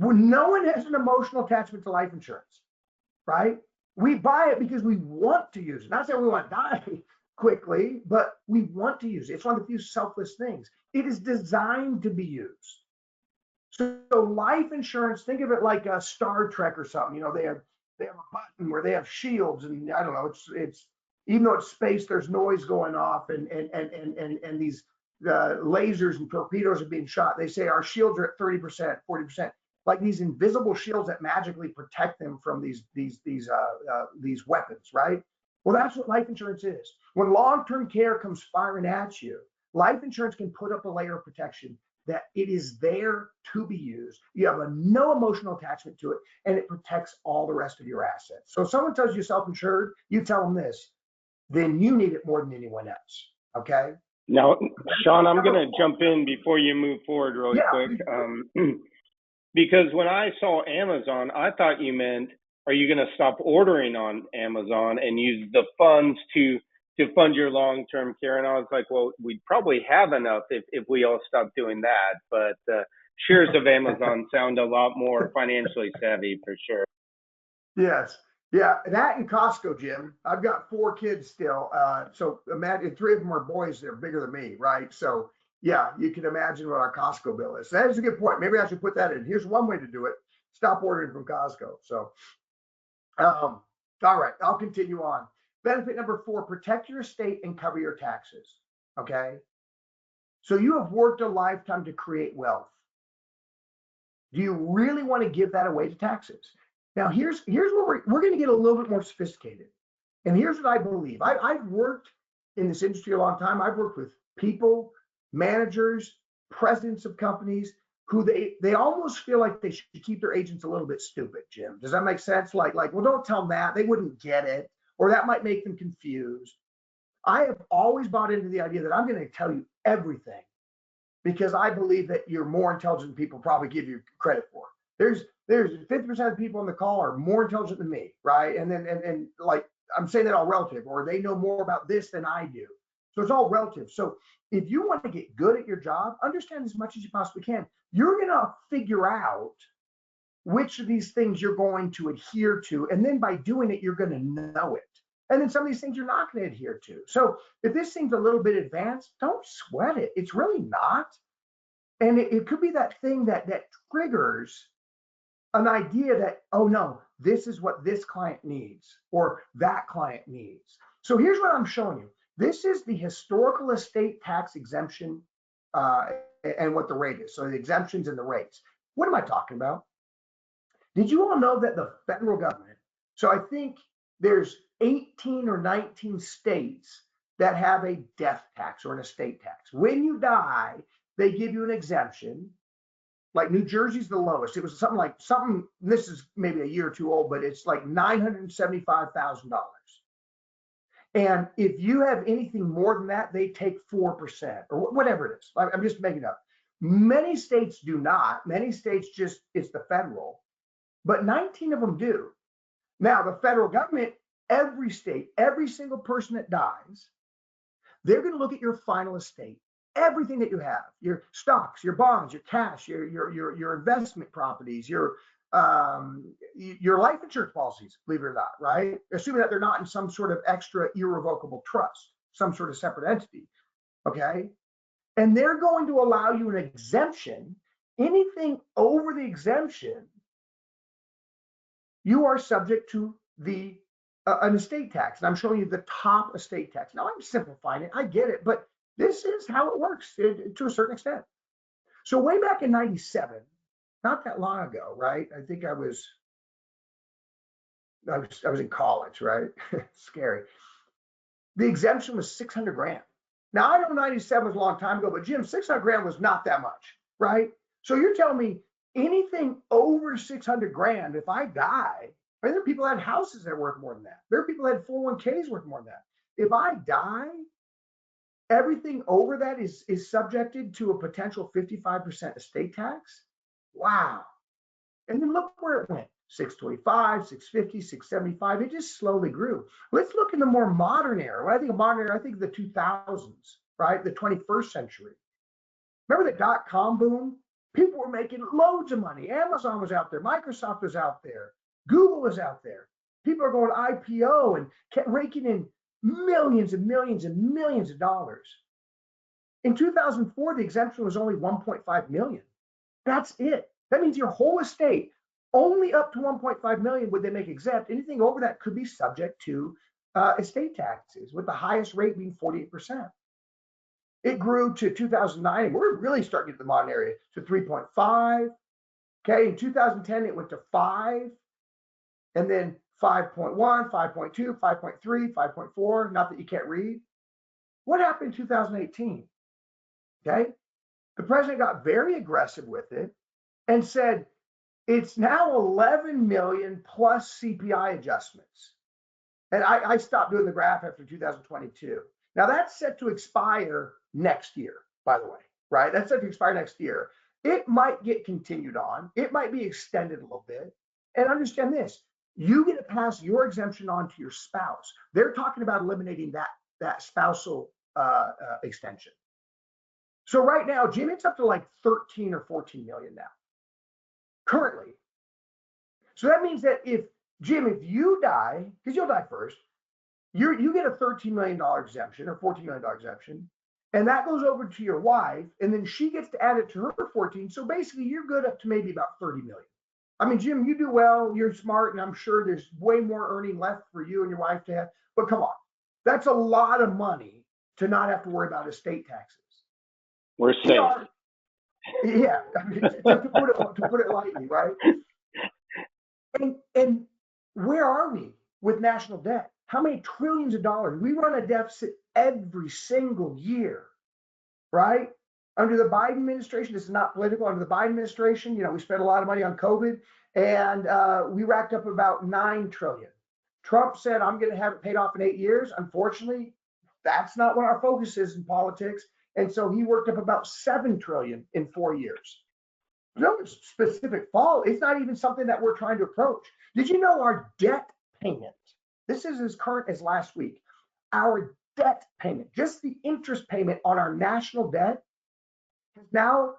Well, no one has an emotional attachment to life insurance, right? We buy it because we want to use it. Not that we want to die quickly, but we want to use it. It's one of the few selfless things. It is designed to be used. So life insurance, think of it like a Star Trek or something. They have a button where they have shields, and I don't know. It's even though it's space, there's noise going off, and these lasers and torpedoes are being shot. They say our shields are at 30%, 40%, like these invisible shields that magically protect them from these weapons, right? Well, that's what life insurance is. When long-term care comes firing at you, life insurance can put up a layer of protection that it is there to be used. You have no emotional attachment to it, and it protects all the rest of your assets. So if someone tells you self-insured, you tell them this, then you need it more than anyone else, okay? Now, Sean, I'm going to jump in before you move forward really quick. Because when I saw Amazon, I thought you meant, are you going to stop ordering on Amazon and use the funds to fund your long-term care? And I was like, well, we'd probably have enough if we all stopped doing that. But shares of Amazon sound a lot more financially savvy for sure. Yes. Yeah, that and Costco, Jim. I've got 4 kids still. So imagine 3 of them are boys that are bigger than me, right? So yeah, you can imagine what our Costco bill is. That is a good point. Maybe I should put that in. Here's one way to do it. Stop ordering from Costco. So, all right, I'll continue on. Benefit number 4, protect your estate and cover your taxes. Okay. So you have worked a lifetime to create wealth. Do you really want to give that away to taxes? Now, here's where we're going to get a little bit more sophisticated. And here's what I believe. I've worked in this industry a long time. I've worked with people, managers, presidents of companies who they almost feel like they should keep their agents a little bit stupid, Jim. Does that make sense? Like, well, don't tell them that. They wouldn't get it, or that might make them confused. I have always bought into the idea that I'm going to tell you everything. because I believe that you're more intelligent than people probably give you credit for. There's 50% of the people on the call are more intelligent than me, right? And like I'm saying that all relative, or they know more about this than I do. So it's all relative. So if you want to get good at your job, understand as much as you possibly can. You're gonna figure out which of these things you're going to adhere to. And then by doing it, you're going to know it. And then some of these things you're not going to adhere to. So if this seems a little bit advanced, don't sweat it. It's really not. And it could be that thing that triggers an idea that, oh no, this is what this client needs or that client needs. So here's what I'm showing you. This is the historical estate tax exemption and what the rate is. So the exemptions and the rates. What am I talking about? Did you all know that the federal government, so I think there's 18 or 19 states that have a death tax or an estate tax. When you die, they give you an exemption. Like New Jersey's the lowest. It was something, this is maybe a year or two old, but it's like $975,000. And if you have anything more than that, they take 4% or whatever it is. I'm just making it up. Many states do not. Many states just, it's the federal. But 19 of them do. Now, the federal government, every state, every single person that dies, they're going to look at your final estate, everything that you have, your stocks, your bonds, your cash, your investment properties, your life insurance policies, believe it or not, right? Assuming that they're not in some sort of extra irrevocable trust, some sort of separate entity, okay? And they're going to allow you an exemption. Anything over the exemption, you are subject to the an estate tax. And I'm showing you the top estate tax. Now I'm simplifying it. I get it, but this is how it works to a certain extent. So way back in 97, not that long ago, right? I think I was in college, right? Scary. The exemption was 600 grand. Now I know 97 was a long time ago, but Jim, 600 grand was not that much, right? So you're telling me anything over 600 grand, if I die, there are people that had houses that are worth more than that. There are people that had 401ks worth more than that. If I die, everything over that is subjected to a potential 55% estate tax. Wow. And then look where it went. 625, 650, 675. It just slowly grew. Let's look in the more modern era. When I think of modern era, I think of the 2000s, right? The 21st century. Remember the dot-com boom? People were making loads of money. Amazon was out there. Microsoft was out there. Google was out there. People are going IPO and raking in millions and millions and millions of dollars. In 2004, the exemption was only 1.5 million. That's it. That means your whole estate, only up to 1.5 million would they make exempt. Anything over that could be subject to estate taxes, with the highest rate being 48%. It grew to 2009, and we're really starting to get the modern area, to 3.5. Okay, in 2010, it went to 5, and then 5.1, 5.2, 5.3, 5.4, not that you can't read. What happened in 2018? Okay, the president got very aggressive with it and said, it's now 11 million plus CPI adjustments. And I stopped doing the graph after 2022. Now that's set to expire next year, by the way, right? That's set to expire next year. It might get continued on. It might be extended a little bit. And understand this, you get to pass your exemption on to your spouse. They're talking about eliminating that spousal extension. So right now, Jim, it's up to like 13 or 14 million now, currently. So that means that if you die, because you'll die first, you get a $13 million exemption or $14 million exemption, and that goes over to your wife, and then she gets to add it to her 14. So basically, you're good up to maybe about 30 million. I mean, Jim, you do well, you're smart, and I'm sure there's way more earning left for you and your wife to have. But come on, that's a lot of money to not have to worry about estate taxes. We're safe. Yeah, to put it lightly, right? And where are we with national debt? How many trillions of dollars? We run a deficit every single year, right? Under the Biden administration, this is not political. Under the Biden administration, we spent a lot of money on COVID, and we racked up about 9 trillion. Trump said, I'm going to have it paid off in 8 years. Unfortunately, that's not what our focus is in politics. And so he worked up about 7 trillion in 4 years. No specific fault. It's not even something that we're trying to approach. Did you know our debt payment? This is as current as last week. Our debt payment, just the interest payment on our national debt, has now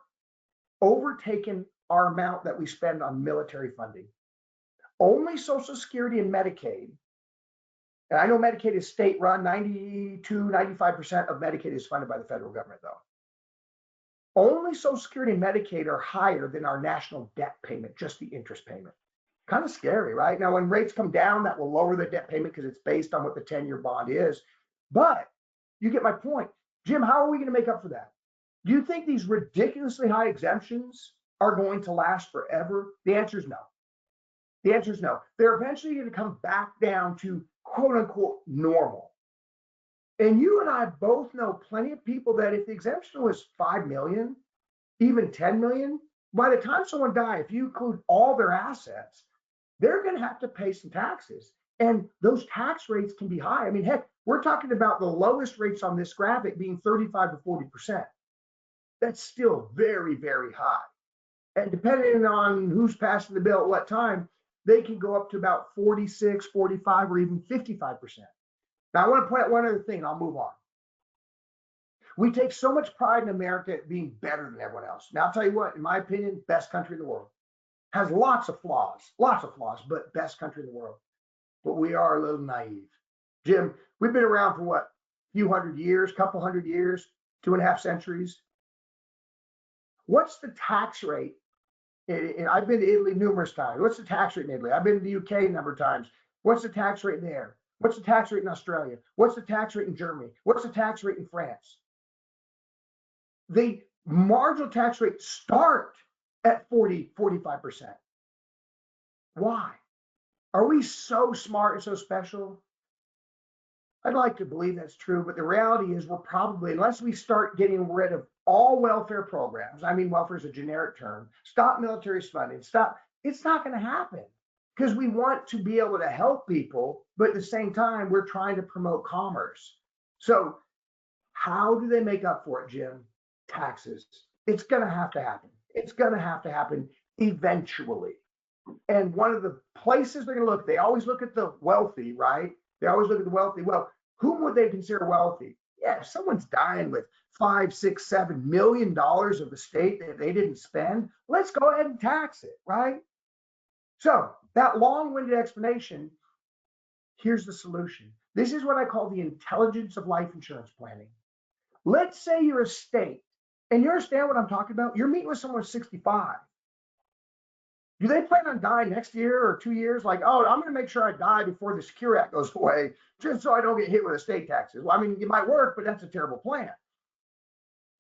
overtaken our amount that we spend on military funding. Only Social Security and Medicaid, and I know Medicaid is state run, 92-95% of Medicaid is funded by the federal government though. Only Social Security and Medicaid are higher than our national debt payment, just the interest payment. Kind of scary, right? Now, when rates come down, that will lower the debt payment because it's based on what the 10-year bond is. But you get my point. Jim, how are we going to make up for that? Do you think these ridiculously high exemptions are going to last forever? The answer is no. The answer is no. They're eventually going to come back down to quote unquote normal. And you and I both know plenty of people that if the exemption was 5 million, even 10 million, by the time someone dies, if you include all their assets, they're going to have to pay some taxes. And those tax rates can be high. I mean, heck, we're talking about the lowest rates on this graphic being 35 to 40%. That's still very, very high. And depending on who's passing the bill at what time, they can go up to about 46, 45, or even 55%. Now, I want to point out one other thing, and I'll move on. We take so much pride in America at being better than everyone else. Now, I'll tell you what, in my opinion, best country in the world. Has lots of flaws, but best country in the world. But we are a little naive. Jim, we've been around for what? A few hundred years, couple hundred years, 2.5 centuries. What's the tax rate? And I've been to Italy numerous times. What's the tax rate in Italy? I've been to the UK a number of times. What's the tax rate there? What's the tax rate in Australia? What's the tax rate in Germany? What's the tax rate in France? The marginal tax rates start at 40, 45%. Why? Are we so smart and so special? I'd like to believe that's true, but the reality is we're probably, unless we start getting rid of all welfare programs, I mean, welfare is a generic term, stop military funding, it's not going to happen because we want to be able to help people, but at the same time, we're trying to promote commerce. So how do they make up for it, Jim? Taxes. It's going to have to happen. It's going to have to happen eventually. And one of the places they're going to look, they always look at the wealthy, right? They always look at the wealthy. Well, whom would they consider wealthy? Yeah, if someone's dying with $5, $6, $7 million of the state that they didn't spend, let's go ahead and tax it, right? So that long-winded explanation, here's the solution. This is what I call the intelligence of life insurance planning. Let's say you're a state, and you understand what I'm talking about? You're meeting with someone who's 65. Do they plan on dying next year or 2 years? Like, oh, I'm going to make sure I die before the Secure Act goes away, just so I don't get hit with estate taxes. Well, I mean, it might work, but that's a terrible plan.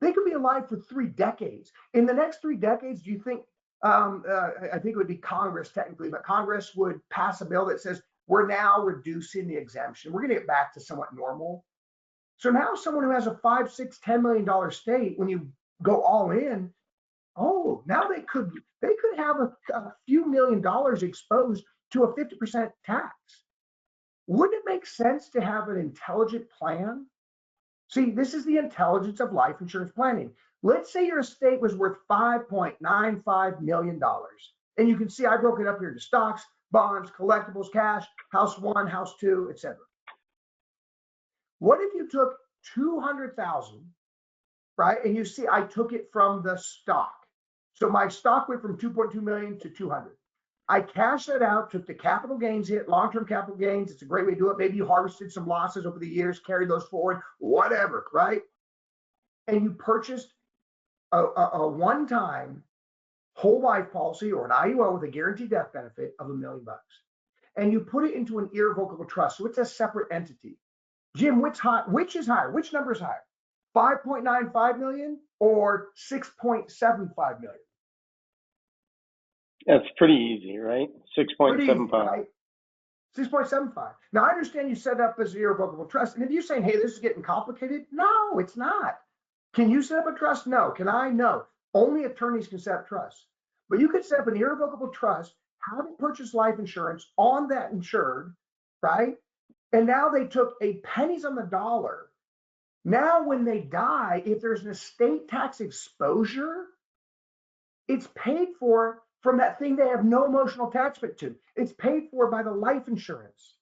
They could be alive for 3 decades. In the next 3 decades, do you think, I think it would be Congress technically, but Congress would pass a bill that says, we're now reducing the exemption. We're going to get back to somewhat normal. So now someone who has a $5, $6, $10 million state, when you go all in, oh, now they could have a few $1,000,000 exposed to a 50% tax. Wouldn't it make sense to have an intelligent plan? See, this is the intelligence of life insurance planning. Let's say your estate was worth $5.95 million. And you can see I broke it up here into stocks, bonds, collectibles, cash, house 1, house 2, etc. What if you took 200,000, right? And you see I took it from the stock. So my stock went from 2.2 million to 200. I cashed that out, took the capital gains hit, long-term capital gains. It's a great way to do it. Maybe you harvested some losses over the years, carried those forward, whatever, right? And you purchased a one-time whole life policy or an IUL with a guaranteed death benefit of $1 million. And you put it into an irrevocable trust. So it's a separate entity. Jim, which is higher? Which number is higher? 5.95 million or 6.75 million? That's pretty easy, right? 6.75. Right? 6.75. Now, I understand you set up as an irrevocable trust. And if you're saying, hey, this is getting complicated, no, it's not. Can you set up a trust? No. Can I? No. Only attorneys can set up trusts. But you could set up an irrevocable trust, have it purchase life insurance on that insured, right? And now they took a pennies on the dollar Now, when they die, if there's an estate tax exposure, it's paid for from that thing they have no emotional attachment to. It's paid for by the life insurance.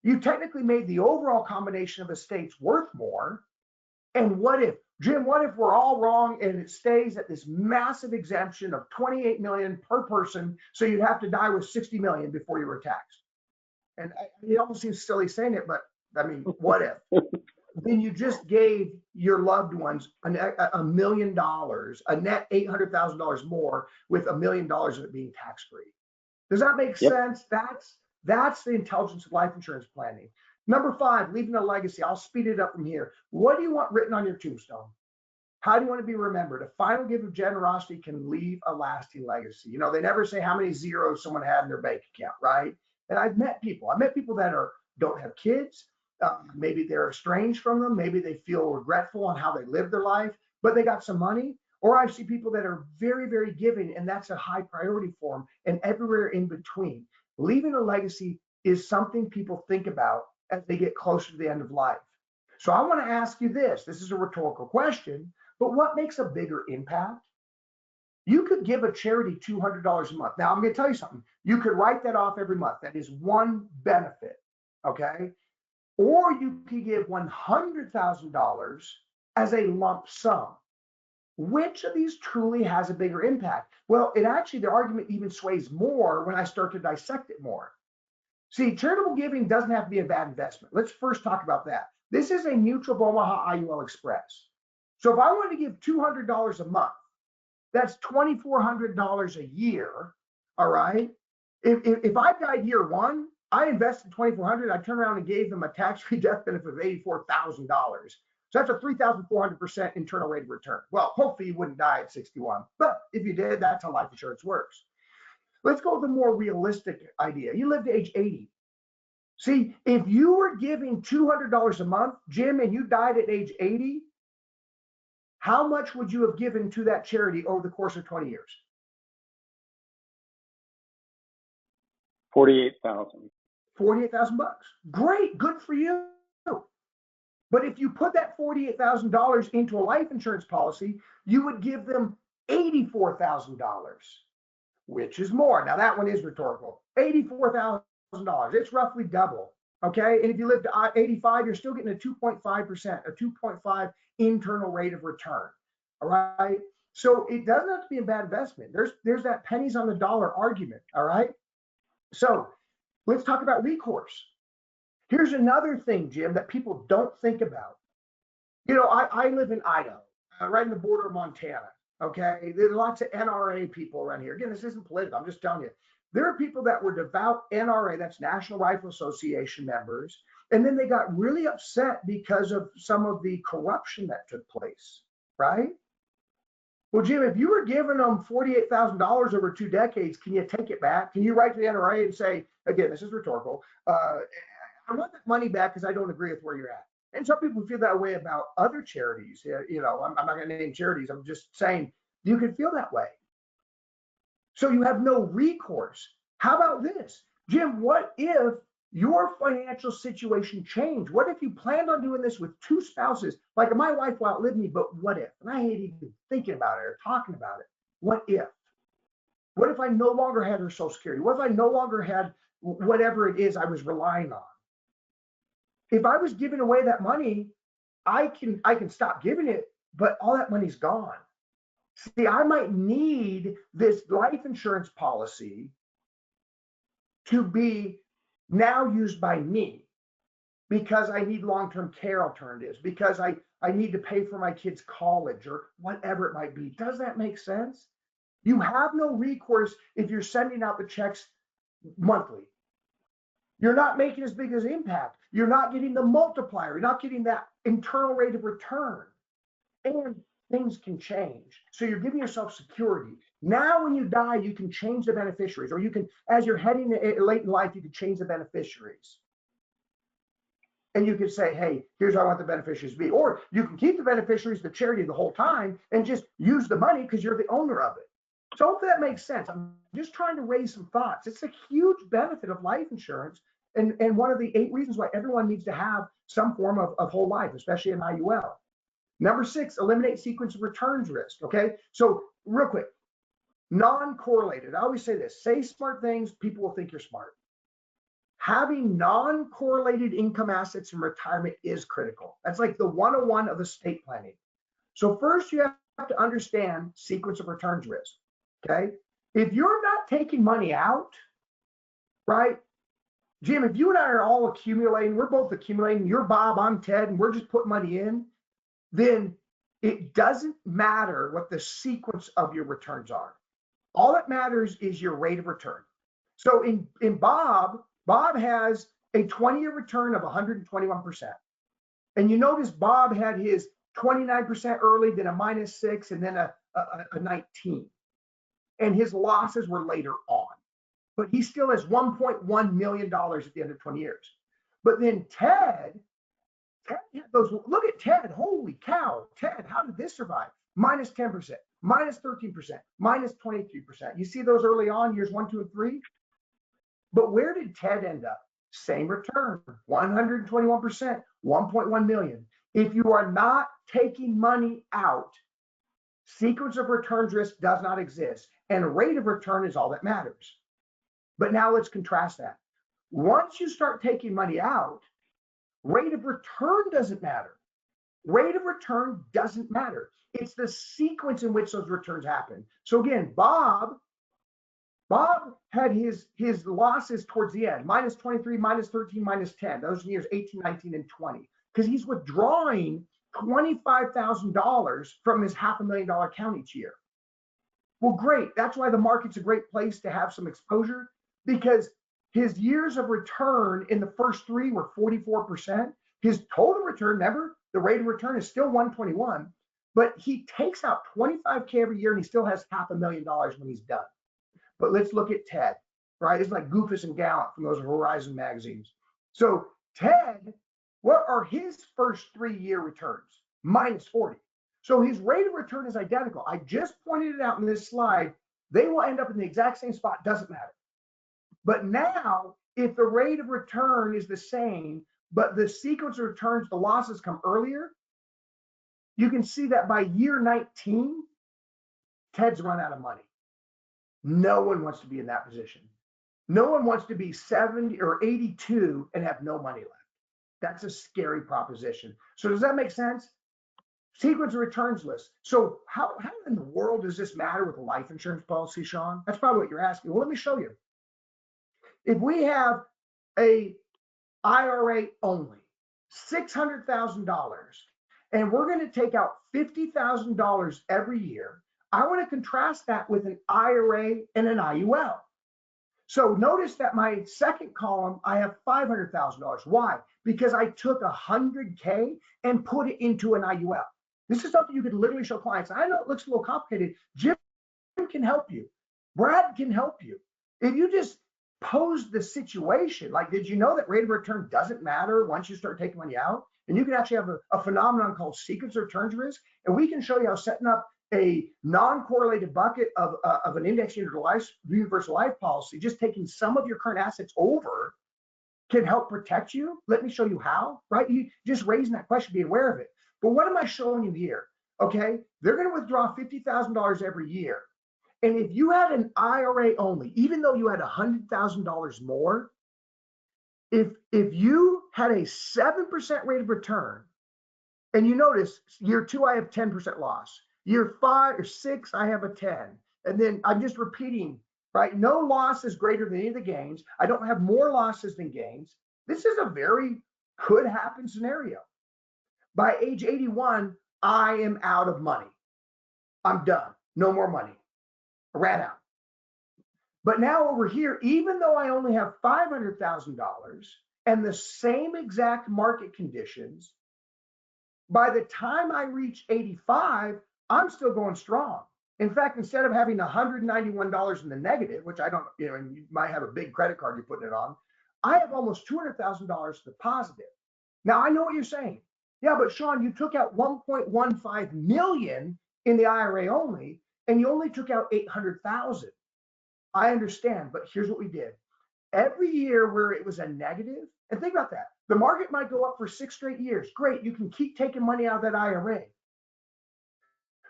You technically made the overall combination of estates worth more. And what if, Jim, what if we're all wrong and it stays at this massive exemption of 28 million per person, so you'd have to die with 60 million before you were taxed? And it almost seems silly saying it, but I mean, what if? Then you just gave your loved ones $1 million, a net $800,000 more, with $1 million of it being tax free. Does that make Yep. sense? That's the intelligence of life insurance planning. Number 5, leaving a legacy. I'll speed it up from here. What do you want written on your tombstone? How do you want to be remembered? A final gift of generosity can leave a lasting legacy. You know, they never say how many zeros someone had in their bank account, right? And I've met people that don't have kids. Maybe they're estranged from them. Maybe they feel regretful on how they live their life, but they got some money. Or I see people that are very, very giving, and that's a high priority for them, and everywhere in between. Leaving a legacy is something people think about as they get closer to the end of life. So I want to ask you this. This is a rhetorical question, but what makes a bigger impact? You could give a charity $200 a month. Now, I'm going to tell you something. You could write that off every month. That is one benefit, okay? Or you could give $100,000 as a lump sum. Which of these truly has a bigger impact? Well, the argument even sways more when I start to dissect it more. See, charitable giving doesn't have to be a bad investment. Let's first talk about that. This is a Mutual of Omaha IUL Express. So if I wanted to give $200 a month, that's $2,400 a year. All right. If I died year one, I invested $2,400. I turned around and gave them a tax-free death benefit of $84,000. So that's a 3,400% internal rate of return. Well, hopefully you wouldn't die at 61, but if you did, that's how life insurance works. Let's go with a more realistic idea. You live to age 80. See, if you were giving $200 a month, Jim, and you died at age 80, how much would you have given to that charity over the course of 20 years? 48,000. 48,000 bucks. Great, good for you. But if you put that $48,000 into a life insurance policy, you would give them $84,000, which is more. Now that one is rhetorical. $84,000. It's roughly double. Okay. And if you live to 85, you're still getting a 2.5%, a 2.5 internal rate of return. All right. So it doesn't have to be a bad investment. There's that pennies on the dollar argument. All right. So let's talk about recourse. Here's another thing, Jim, that people don't think about. You know, I live in Idaho, right in the border of Montana. Okay. There's lots of NRA people around here. Again, this isn't political. I'm just telling you. There are people that were devout NRA, that's National Rifle Association members, and then they got really upset because of some of the corruption that took place, right? Well, Jim, if you were giving them $48,000 over 2 decades, can you take it back? Can you write to the NRA and say, again, this is rhetorical, I want that money back because I don't agree with where you're at? And some people feel that way about other charities. You know, I'm not going to name charities. I'm just saying you could feel that way. So you have no recourse. How about this? Jim, what if your financial situation changed? What if you planned on doing this with 2 spouses? Like, my wife will outlive me, but what if? And I hate even thinking about it or talking about it. What if? What if I no longer had her Social Security? What if I no longer had whatever it is I was relying on? If I was giving away that money, I can stop giving it, but all that money's gone. See, I might need this life insurance policy to be now used by me because I need long-term care alternatives, because I need to pay for my kids' college or whatever it might be. Does that make sense? You have no recourse if you're sending out the checks monthly. You're not making as big as impact. You're not getting the multiplier. You're not getting that internal rate of return. And things can change. So you're giving yourself security. Now, when you die, you can change the beneficiaries, or you can, as you're heading late in life, you can change the beneficiaries. And you could say, hey, here's how I want the beneficiaries to be. Or you can keep the beneficiaries, the charity, the whole time, and just use the money because you're the owner of it. So hopefully that makes sense. I'm just trying to raise some thoughts. It's a huge benefit of life insurance And one of the 8 reasons why everyone needs to have some form of whole life, especially an IUL. Number 6, eliminate sequence of returns risk. Okay. So real quick, non-correlated. I always say this, say smart things, people will think you're smart. Having non-correlated income assets in retirement is critical. That's like the 101 of estate planning. So first you have to understand sequence of returns risk. Okay. If you're not taking money out, right? Jim, if you and I are all accumulating, we're both accumulating, you're Bob, I'm Ted, and we're just putting money in, then it doesn't matter what the sequence of your returns are. All that matters is your rate of return. So in Bob has a 20-year return of 121%. And you notice Bob had his 29% early, then a -6, and then a 19. And his losses were later on. But he still has $1.1 million at the end of 20 years. But then Ted had those, look at Ted, holy cow, Ted, how did this survive? -10%, -13%, -23%. You see those early on, years 1, 2, and 3? But where did Ted end up? Same return, 121%, 1.1 million. If you are not taking money out, sequence of returns risk does not exist, and rate of return is all that matters. But now let's contrast that. Once you start taking money out, rate of return doesn't matter. Rate of return doesn't matter. It's the sequence in which those returns happen. So again, Bob had his losses towards the end, -23, -13, -10. Those years 18, 19, and 20, because he's withdrawing $25,000 from his $500,000 account each year. Well, great. That's why the market's a great place to have some exposure, because his years of return in the first 3 were 44%. His total return, remember, the rate of return is still 121, but he takes out 25K every year and he still has $500,000 when he's done. But let's look at Ted, right? It's like Goofus and Gallant from those Horizon magazines. So Ted, what are his first 3-year returns? -40. So his rate of return is identical. I just pointed it out in this slide. They will end up in the exact same spot, doesn't matter. But now, if the rate of return is the same, but the sequence of returns, the losses come earlier, you can see that by year 19, Ted's run out of money. No one wants to be in that position. No one wants to be 70 or 82 and have no money left. That's a scary proposition. So does that make sense? Sequence of returns list. So how in the world does this matter with a life insurance policy, Sean? That's probably what you're asking. Well, let me show you. If we have a IRA only, $600,000, and we're going to take out $50,000 every year, I want to contrast that with an IRA and an IUL. So notice that my second column, I have $500,000. Why? Because I took 100K and put it into an IUL. This is something you could literally show clients. I know it looks a little complicated. Jim can help you. Brad can help you. If you just pose the situation, like, did you know that rate of return doesn't matter once you start taking money out? And you can actually have a phenomenon called sequence of returns risk. And we can show you how setting up a non-correlated bucket of an index universal life policy, just taking some of your current assets over, can help protect you. Let me show you how, right? You just raising that question, be aware of it. But what am I showing you here? Okay, they're going to withdraw $50,000 every year. And if you had an IRA only, even though you had $100,000 more, if you had a 7% rate of return, and you notice year 2, I have 10% loss. Year 5 or 6, I have a 10. And then I'm just repeating, right? No loss is greater than any of the gains. I don't have more losses than gains. This is a very could happen scenario. By age 81, I am out of money. I'm done. No more money. I ran out. But now over here, even though I only have $500,000 and the same exact market conditions, by the time I reach 85, I'm still going strong. In fact, instead of having $191 in the negative, which I don't, and you might have a big credit card you're putting it on, I have almost $200,000 to the positive. Now, I know what you're saying. Yeah, but Sean, you took out 1.15 million in the IRA only, and you only took out 800,000. I understand, but here's what we did. Every year where it was a negative, and think about that, the market might go up for 6 straight years. Great, you can keep taking money out of that IRA.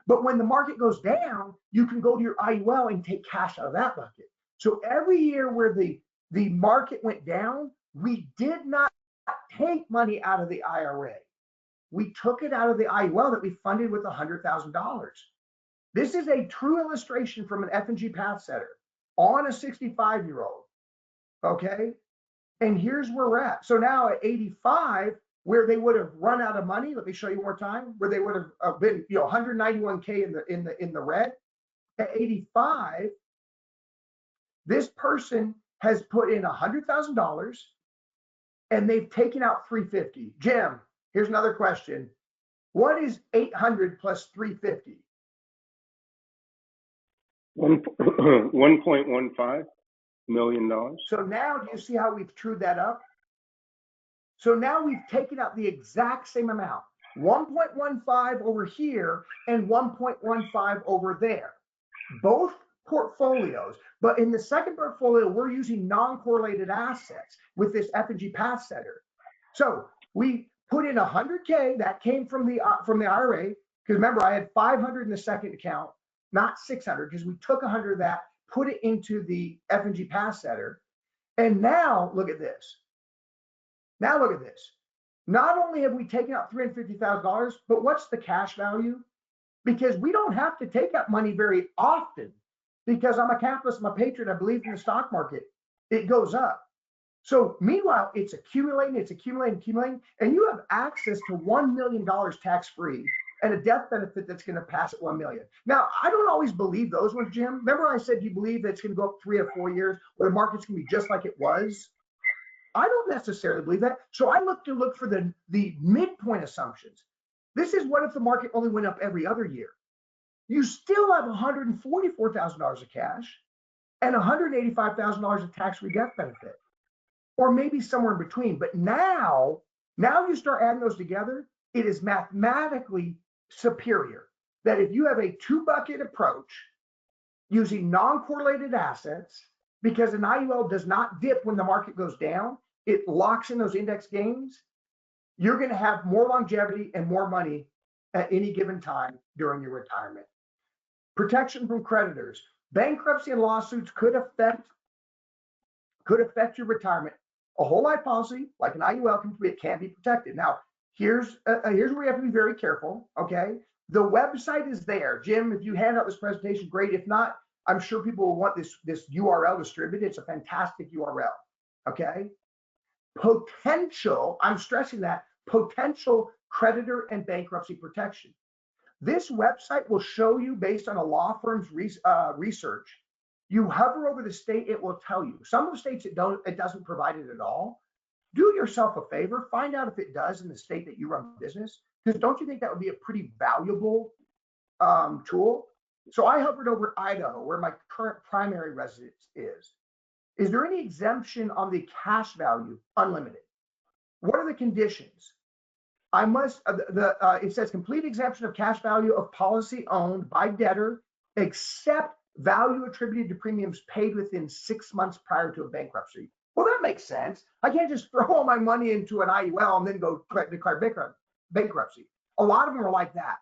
But when the market goes down, you can go to your IUL and take cash out of that bucket. So every year where the market went down, we did not take money out of the IRA. We took it out of the IUL that we funded with $100,000. This is a true illustration from an F&G path setter on a 65-year-old. Okay. And here's where we're at. So now at 85, where they would have run out of money, let me show you one more time, where they would have been, 191K in the red. At 85, this person has put in $100,000 and they've taken out 350. Jim, here's another question. What is 800 plus 350? 1.15 million dollars. So now do you see how we've trued that up? So now we've taken out the exact same amount, 1.15 over here and 1.15 over there. Both portfolios, but in the second portfolio, we're using non-correlated assets with this F&G path setter. So we put in 100K that came from the IRA, because remember I had 500 in the second account, not 600, because we took 100 of that, put it into the F&G path setter, and now look at this. Now look at this. Not only have we taken out $350,000, but what's the cash value? Because we don't have to take out money very often, because I'm a capitalist, I'm a patriot, I believe in the stock market. It goes up. So meanwhile, it's accumulating, and you have access to $1 million tax-free and a death benefit that's going to pass at 1 million. Now, I don't always believe those ones, Jim. Remember I said you believe that it's going to go up 3 or 4 years where the market's going to be just like it was? I don't necessarily believe that. So I look for the midpoint assumptions. This is what if the market only went up every other year? You still have $144,000 of cash and $185,000 of tax-free death benefit, or maybe somewhere in between. But now you start adding those together, it is mathematically superior. That if you have a 2-bucket approach using non-correlated assets, because an IUL does not dip when the market goes down, it locks in those index gains, you're going to have more longevity and more money at any given time during your retirement. Protection from creditors. Bankruptcy and lawsuits could affect your retirement. A whole life policy, like an IUL, can be protected. Now, here's where you have to be very careful, okay? The website is there. Jim, if you hand out this presentation, great. If not, I'm sure people will want this URL distributed. It's a fantastic URL, okay? Potential, I'm stressing that, potential creditor and bankruptcy protection. This website will show you, based on a law firm's research, you hover over the state, it will tell you. Some of the states it doesn't provide it at all. Do yourself a favor, find out if it does in the state that you run business, because don't you think that would be a pretty valuable tool? So I hovered over Idaho, where my current primary residence is. Is there any exemption on the cash value? Unlimited. What are the conditions? I must, it says complete exemption of cash value of policy owned by debtor, except value attributed to premiums paid within 6 months prior to a bankruptcy. Well, that makes sense. I can't just throw all my money into an IUL and then go declare bankruptcy. A lot of them are like that.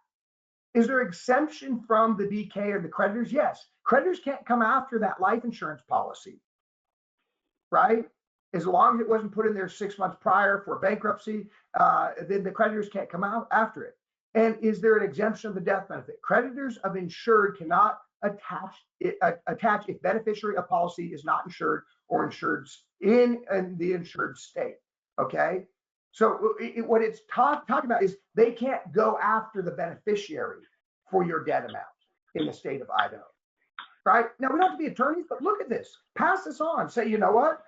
Is there exemption from the DK or the creditors? Yes. Creditors can't come after that life insurance policy, right? As long as it wasn't put in there 6 months prior for bankruptcy, then the creditors can't come out after it. And is there an exemption of the death benefit? Creditors of insured cannot attach if beneficiary of policy is not insured or insured in the insured state. Okay, so what it's talking about is they can't go after the beneficiary for your debt amount in the state of Idaho. Right now, we don't have to be attorneys, but look at this. Pass this on. Say, you know what?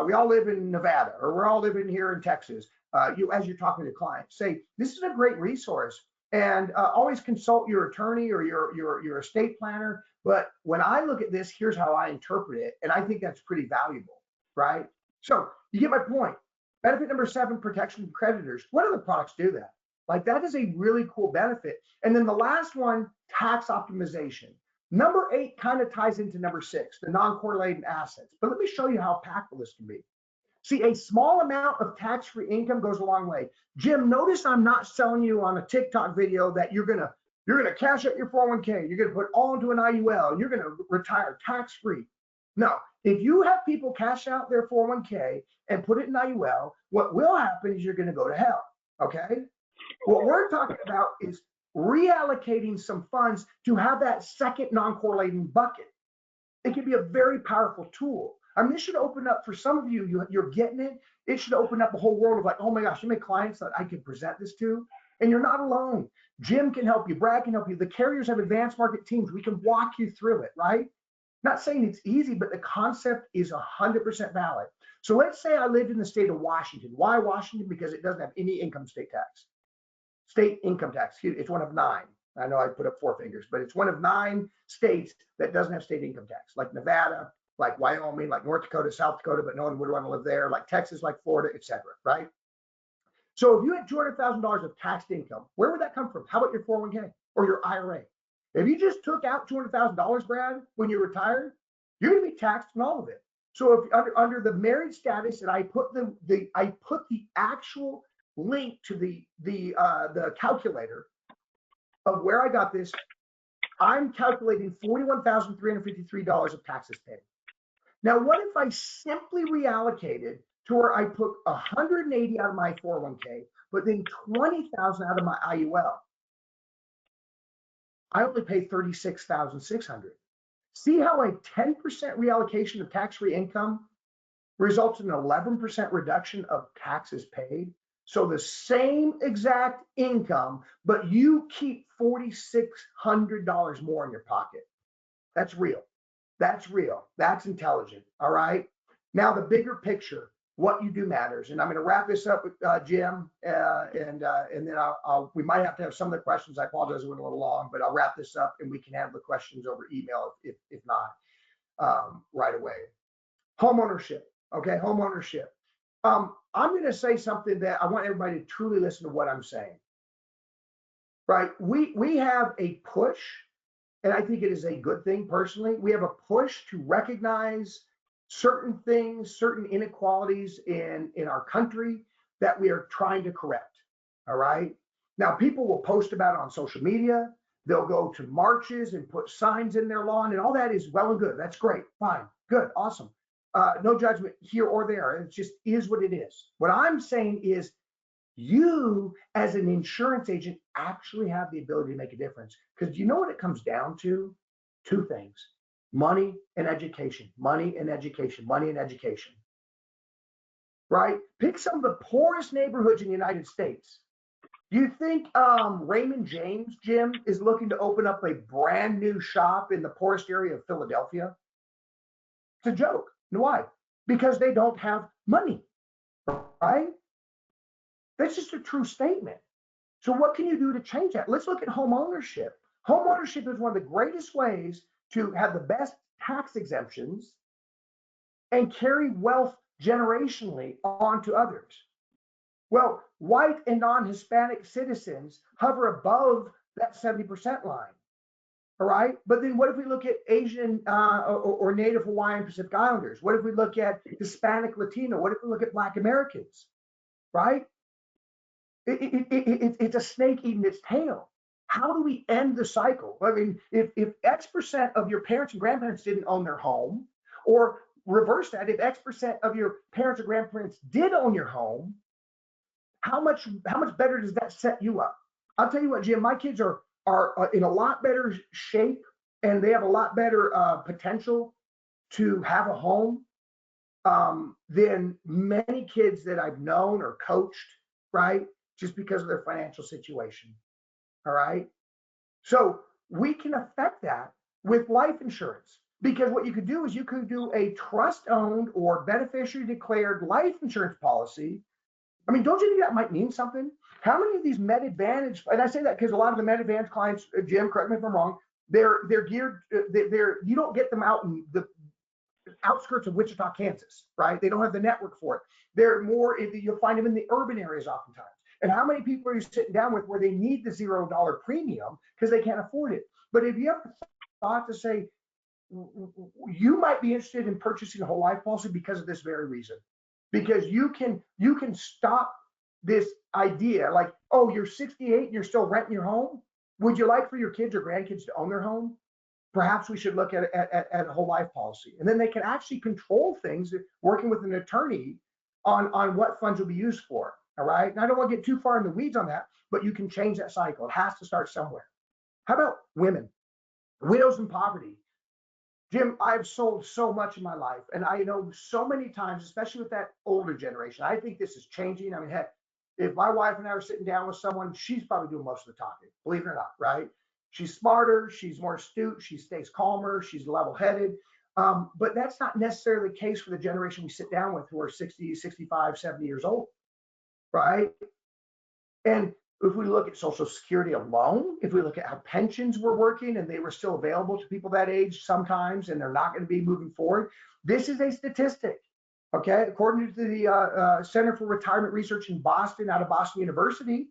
We all live in Nevada, or we're all living here in Texas. As you're talking to clients, say this is a great resource, and always consult your attorney or your estate planner. But when I look at this, here's how I interpret it, and I think that's pretty valuable, right? So you get my point. Benefit number 7, protection from creditors. What other products do that? Like, that is a really cool benefit. And then the last one, tax optimization. Number 8 kind of ties into number 6, the non-correlated assets. But let me show you how impactful this can be. See, a small amount of tax-free income goes a long way. Jim, notice I'm not selling you on a TikTok video that you're gonna cash out your 401k, you're gonna put all into an IUL, you're gonna retire tax-free. No, if you have people cash out their 401k and put it in IUL, what will happen is you're gonna go to hell, okay? What we're talking about is reallocating some funds to have that second non-correlating bucket. It can be a very powerful tool. I mean, this should open up for some of you, you're getting it. It should open up a whole world of like, oh my gosh, you make clients that I can present this to, and you're not alone. Jim can help you, Brad can help you. The carriers have advanced market teams. We can walk you through it, right? Not saying it's easy, but the concept is 100% valid. So let's say I lived in the state of Washington. Why Washington? Because it doesn't have any income state tax. State income tax, it's one of 9. I know I put up 4 fingers, but it's one of 9 states that doesn't have state income tax, like Nevada, like Wyoming, like North Dakota, South Dakota, but no one would want to live there, like Texas, like Florida, etc. Right? So if you had $200,000 of taxed income, where would that come from? How about your 401k or your IRA? If you just took out $200,000, Brad, when you retired, you're going to be taxed on all of it. So if under the married status, and I put the actual link to the calculator of where I got this, I'm calculating $41,353 of taxes paid. Now, what if I simply reallocated to where I put 180 out of my 401k, but then 20,000 out of my IUL? I only pay 36,600. See how a 10% reallocation of tax-free income results in an 11% reduction of taxes paid? So the same exact income, but you keep $4,600 more in your pocket. That's real. That's real. That's intelligent. All right. Now the bigger picture, what you do matters. And I'm going to wrap this up with Jim, and then we might have to have some of the questions. I apologize, it went a little long, but I'll wrap this up and we can have the questions over email if not right away. Home ownership. Okay, home ownership. I'm going to say something that I want everybody to truly listen to what I'm saying. Right? We have a push, and I think it is a good thing personally. We have a push to recognize certain things, certain inequalities in our country that we are trying to correct. All right. Now, people will post about it on social media. They'll go to marches and put signs in their lawn, and all that is well and good. That's great. Fine. Good. Awesome. No judgment here or there. It just is what it is. What I'm saying is you as an insurance agent actually have the ability to make a difference. Because you know what it comes down to? 2 things: money and education, money and education, money and education. Right? Pick some of the poorest neighborhoods in the United States. Do you think Raymond James, Jim, is looking to open up a brand new shop in the poorest area of Philadelphia? It's a joke. Why? Because they don't have money, right? That's just a true statement. So what can you do to change that? Let's look at home ownership. Home ownership is one of the greatest ways to have the best tax exemptions and carry wealth generationally on to others. Well, white and non-Hispanic citizens hover above that 70% line. All right. But then what if we look at Asian or Native Hawaiian Pacific Islanders? What if we look at Hispanic Latino? What if we look at Black Americans? Right? It's a snake eating its tail. How do we end the cycle? I mean, if X% of your parents and grandparents didn't own their home, or reverse that, if X% of your parents or grandparents did own your home, how much better does that set you up? I'll tell you what, Jim, my kids are in a lot better shape, and they have a lot better potential to have a home than many kids that I've known or coached, right? Just because of their financial situation. All right. So we can affect that with life insurance, because what you could do is you could do a trust owned or beneficiary declared life insurance policy. I mean, don't you think that might mean something? How many of these Med Advantage, and I say that because a lot of the Med Advantage clients, Jim, correct me if I'm wrong, they're geared, you don't get them out in the outskirts of Wichita, Kansas, right? They don't have the network for it. They're more, you'll find them in the urban areas oftentimes. And how many people are you sitting down with where they need the $0 premium because they can't afford it? But if you ever thought to say, you might be interested in purchasing a whole life policy because of this very reason. Because you can stop this idea like, oh, you're 68 and you're still renting your home. Would you like for your kids or grandkids to own their home? Perhaps we should look at a whole life policy. And then they can actually control things working with an attorney on what funds will be used for. All right. And I don't want to get too far in the weeds on that, but you can change that cycle. It has to start somewhere. How about women, widows in poverty? Jim, I've sold so much in my life, and I know so many times, especially with that older generation, I think this is changing. I mean, heck, if my wife and I are sitting down with someone, she's probably doing most of the talking, believe it or not, right? She's smarter, she's more astute, she stays calmer, she's level-headed. But that's not necessarily the case for the generation we sit down with who are 60, 65, 70 years old, right? And if we look at Social Security alone, if we look at how pensions were working and they were still available to people that age sometimes, and they're not going to be moving forward, this is a statistic. Okay, according to the Center for Retirement Research in Boston, out of Boston University,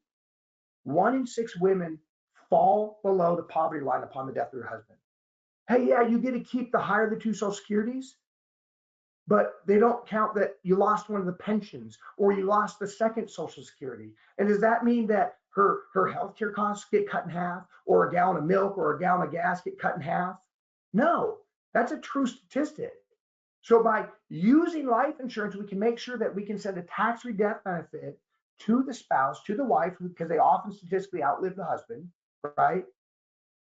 1 in 6 women fall below the poverty line upon the death of their husband. Hey, yeah, you get to keep the higher of the 2 Social Securities, but they don't count that you lost one of the pensions or you lost the second Social Security. And does that mean that her healthcare costs get cut in half, or a gallon of milk or a gallon of gas get cut in half? No, that's a true statistic. So by using life insurance, we can make sure that we can send a tax-free death benefit to the spouse, to the wife, because they often statistically outlive the husband, right?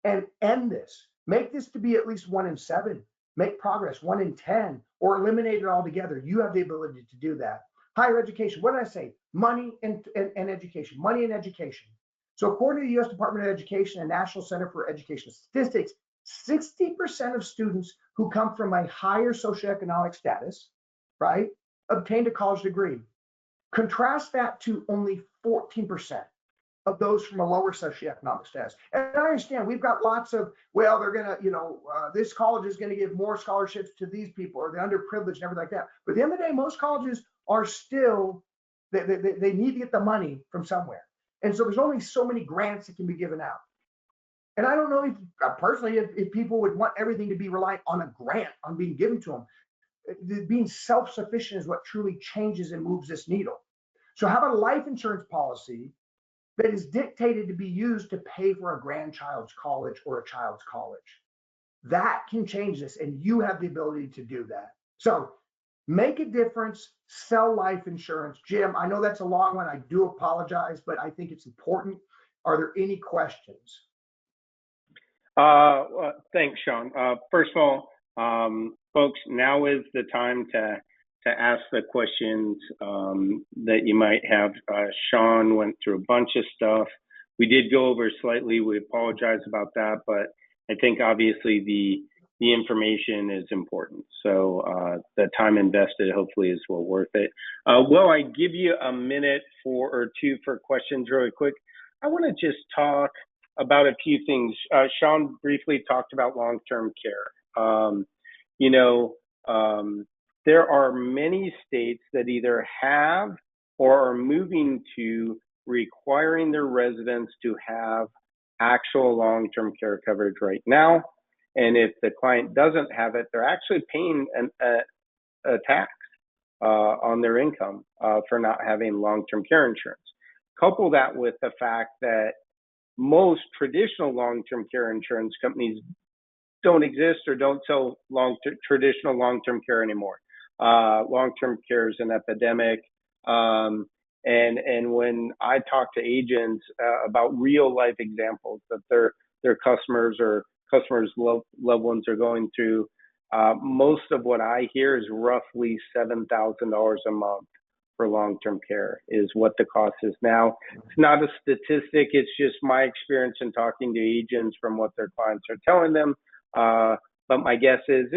And end this. Make this to be at least 1 in 7. Make progress 1 in 10, or eliminate it altogether. You have the ability to do that. Higher education. What did I say? Money and education. Money and education. So according to the U.S. Department of Education and National Center for Education Statistics, 60% of students who come from a higher socioeconomic status, right, obtained a college degree. Contrast that to only 14% of those from a lower socioeconomic status. And I understand we've got lots of, well, they're going to, this college is going to give more scholarships to these people or the underprivileged and everything like that. But at the end of the day, most colleges are still, they need to get the money from somewhere. And so there's only so many grants that can be given out. And I don't know if personally, if people would want everything to be reliant on a grant, on being given to them. Being self-sufficient is what truly changes and moves this needle. So how about a life insurance policy that is dictated to be used to pay for a grandchild's college or a child's college? That can change this, and you have the ability to do that. So make a difference, sell life insurance. Jim, I know that's a long one. I do apologize, but I think it's important. Are there any questions? Thanks, Sean. First of all, folks, now is the time to ask the questions that you might have. Sean went through a bunch of stuff. We did go over slightly. We apologize about that, but I think obviously the information is important. So the time invested hopefully is well worth it. Will I give you a minute or two for questions really quick? I want to just talk about a few things. Sean briefly talked about long-term care. There are many states that either have or are moving to requiring their residents to have actual long-term care coverage right now. And if the client doesn't have it, they're actually paying a tax on their income for not having long-term care insurance. Couple that with the fact that most traditional long-term care insurance companies don't exist or don't sell traditional long-term care anymore. Long-term care is an epidemic. And when I talk to agents about real life examples that their customers or customers' loved ones are going through, most of what I hear is roughly $7,000 a month for long-term care is what the cost is now. It's not a statistic. It's just my experience in talking to agents from what their clients are telling them. But my guess is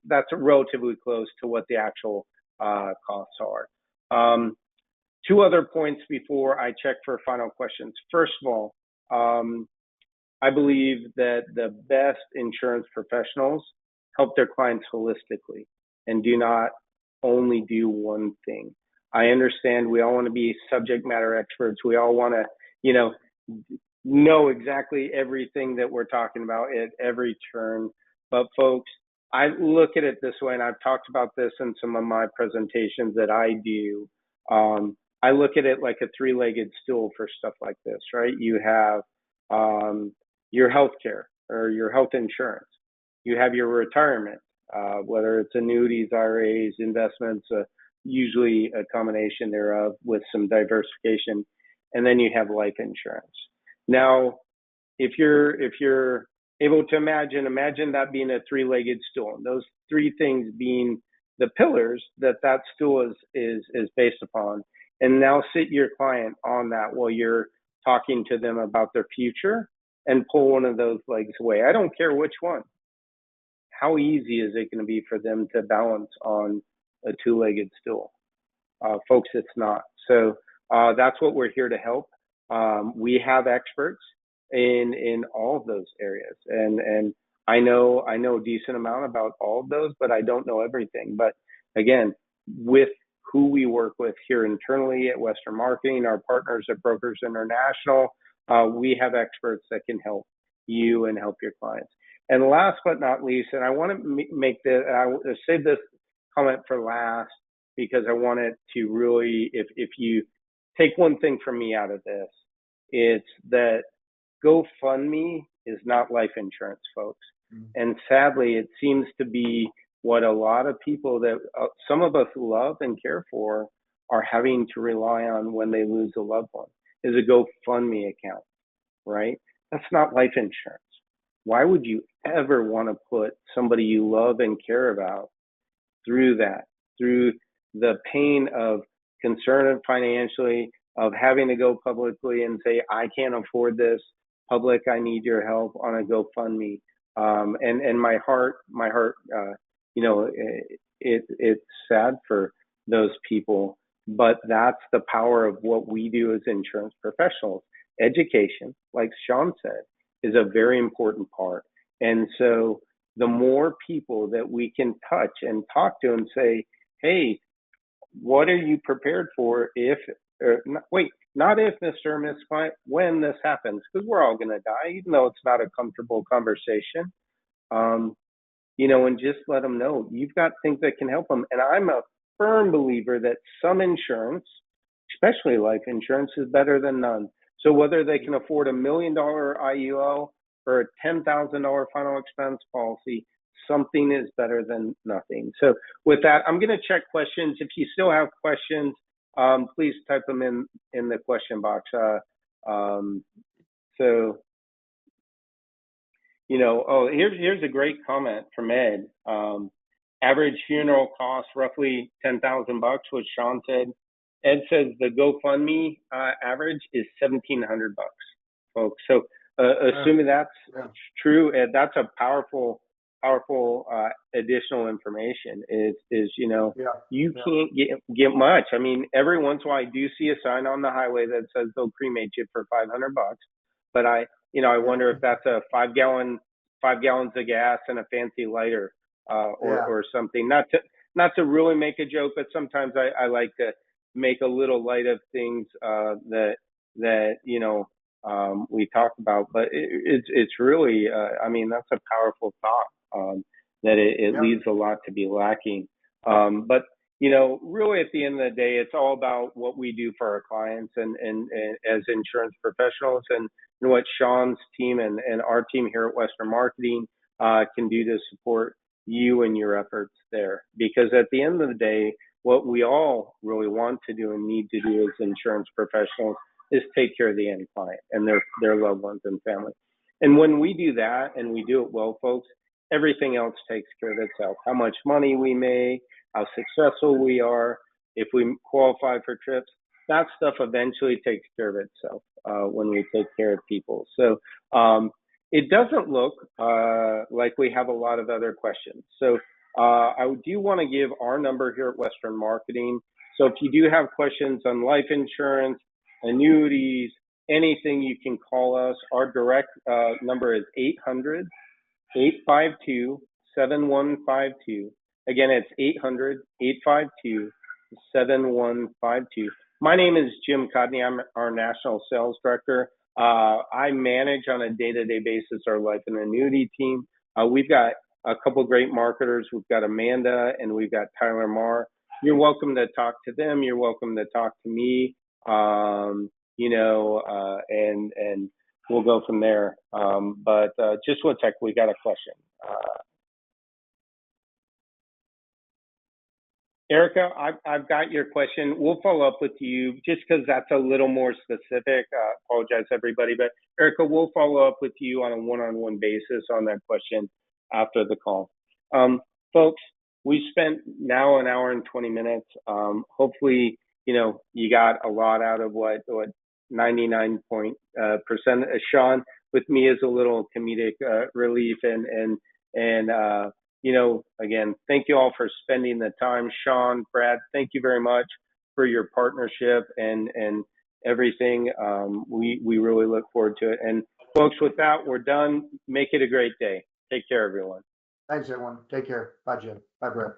that's relatively close to what the actual costs are. Two other points before I check for final questions. First of all, I believe that the best insurance professionals help their clients holistically and do not only do one thing. I understand we all want to be subject matter experts. We all want to, know exactly everything that we're talking about at every turn. But folks, I look at it this way, and I've talked about this in some of my presentations that I do. I look at it like a three-legged stool for stuff like this, right? You have your health care or your health insurance. You have your retirement, whether it's annuities, IRAs, investments, usually a combination thereof with some diversification. And then you have life insurance. Now, if you're able to imagine that being a three-legged stool, and those three things being the pillars that that stool is based upon. And now sit your client on that while you're talking to them about their future, and pull one of those legs away. I don't care which one. How easy is it going to be for them to balance on a two-legged stool? Folks, it's not. So that's what we're here to help. We have experts in all of those areas, and I know a decent amount about all of those, but I don't know everything. But again, with who we work with here internally at Western Marketing, our partners at Brokers International, we have experts that can help you and help your clients. And last but not least, and I want to make this, I save this comment for last, because I want it to really, if you take one thing from me out of this, it's that GoFundMe is not life insurance, folks. And sadly, it seems to be what a lot of people that some of us love and care for are having to rely on when they lose a loved one, is a GoFundMe account, right? That's not life insurance. Why would you ever want to put somebody you love and care about through that, through the pain of concern financially, of having to go publicly and say, I can't afford this, public, I need your help, on a GoFundMe. And my heart, it's sad for those people, but that's the power of what we do as insurance professionals. Education, like Sean said, is a very important part. And so the more people that we can touch and talk to and say, hey, what are you prepared for if, not if, Mr. or Miss Client, when this happens, because we're all going to die, even though it's not a comfortable conversation. And just let them know you've got things that can help them. And I'm a firm believer that some insurance, especially life insurance, is better than none. So whether they can afford $1 million IUL or a $10,000 final expense policy, something is better than nothing. So with that, I'm going to check questions. If you still have questions, please type them in the question box. Here's a great comment from Ed. Average funeral costs roughly $10,000, what Sean said. Ed says the GoFundMe average is $1,700, folks. So assuming that's true, Ed, that's a powerful additional information. You can't get much. I mean, every once in a while I do see a sign on the highway that says they'll cremate you for $500, but I wonder if that's a 5 gallons of gas and a fancy lighter, or something. Not to really make a joke, but sometimes I like to make a little light of things that we talk about. But it's really, that's a powerful thought, that it leaves a lot to be lacking. But really at the end of the day, it's all about what we do for our clients and as insurance professionals, and what Sean's team and our team here at Western Marketing can do to support you and your efforts there. Because at the end of the day, what we all really want to do and need to do as insurance professionals is take care of the end client and their loved ones and family. And when we do that, and we do it well, folks, everything else takes care of itself. How much money we make, how successful we are, if we qualify for trips, that stuff eventually takes care of itself when we take care of people. So it doesn't look like we have a lot of other questions. So I do want to give our number here at Western Marketing. So if you do have questions on life insurance, annuities, anything, you can call us. Our direct number is 800-852-7152. Again, it's 800-852-7152. My name is Jim Codney. I'm our National Sales Director. I manage on a day-to-day basis our life and annuity team. We've got a couple great marketers. We've got Amanda and we've got Tyler Marr. You're welcome to talk to them. You're welcome to talk to me. And we'll go from there. But just one sec, we got a question. Erica, I've got your question. We'll follow up with you just because that's a little more specific. Apologize, everybody. But Erica, we'll follow up with you on a one-on-one basis on that question after the call. Folks, we spent now an hour and 20 minutes. Hopefully, you got a lot out of what 99% Sean with me is a little comedic relief and again, thank you all for spending the time. Sean, Brad, thank you very much for your partnership and everything. We really look forward to it. And folks, with that, we're done. Make it a great day. Take care, everyone. Thanks, everyone. Take care. Bye, Jim. Bye, Brett.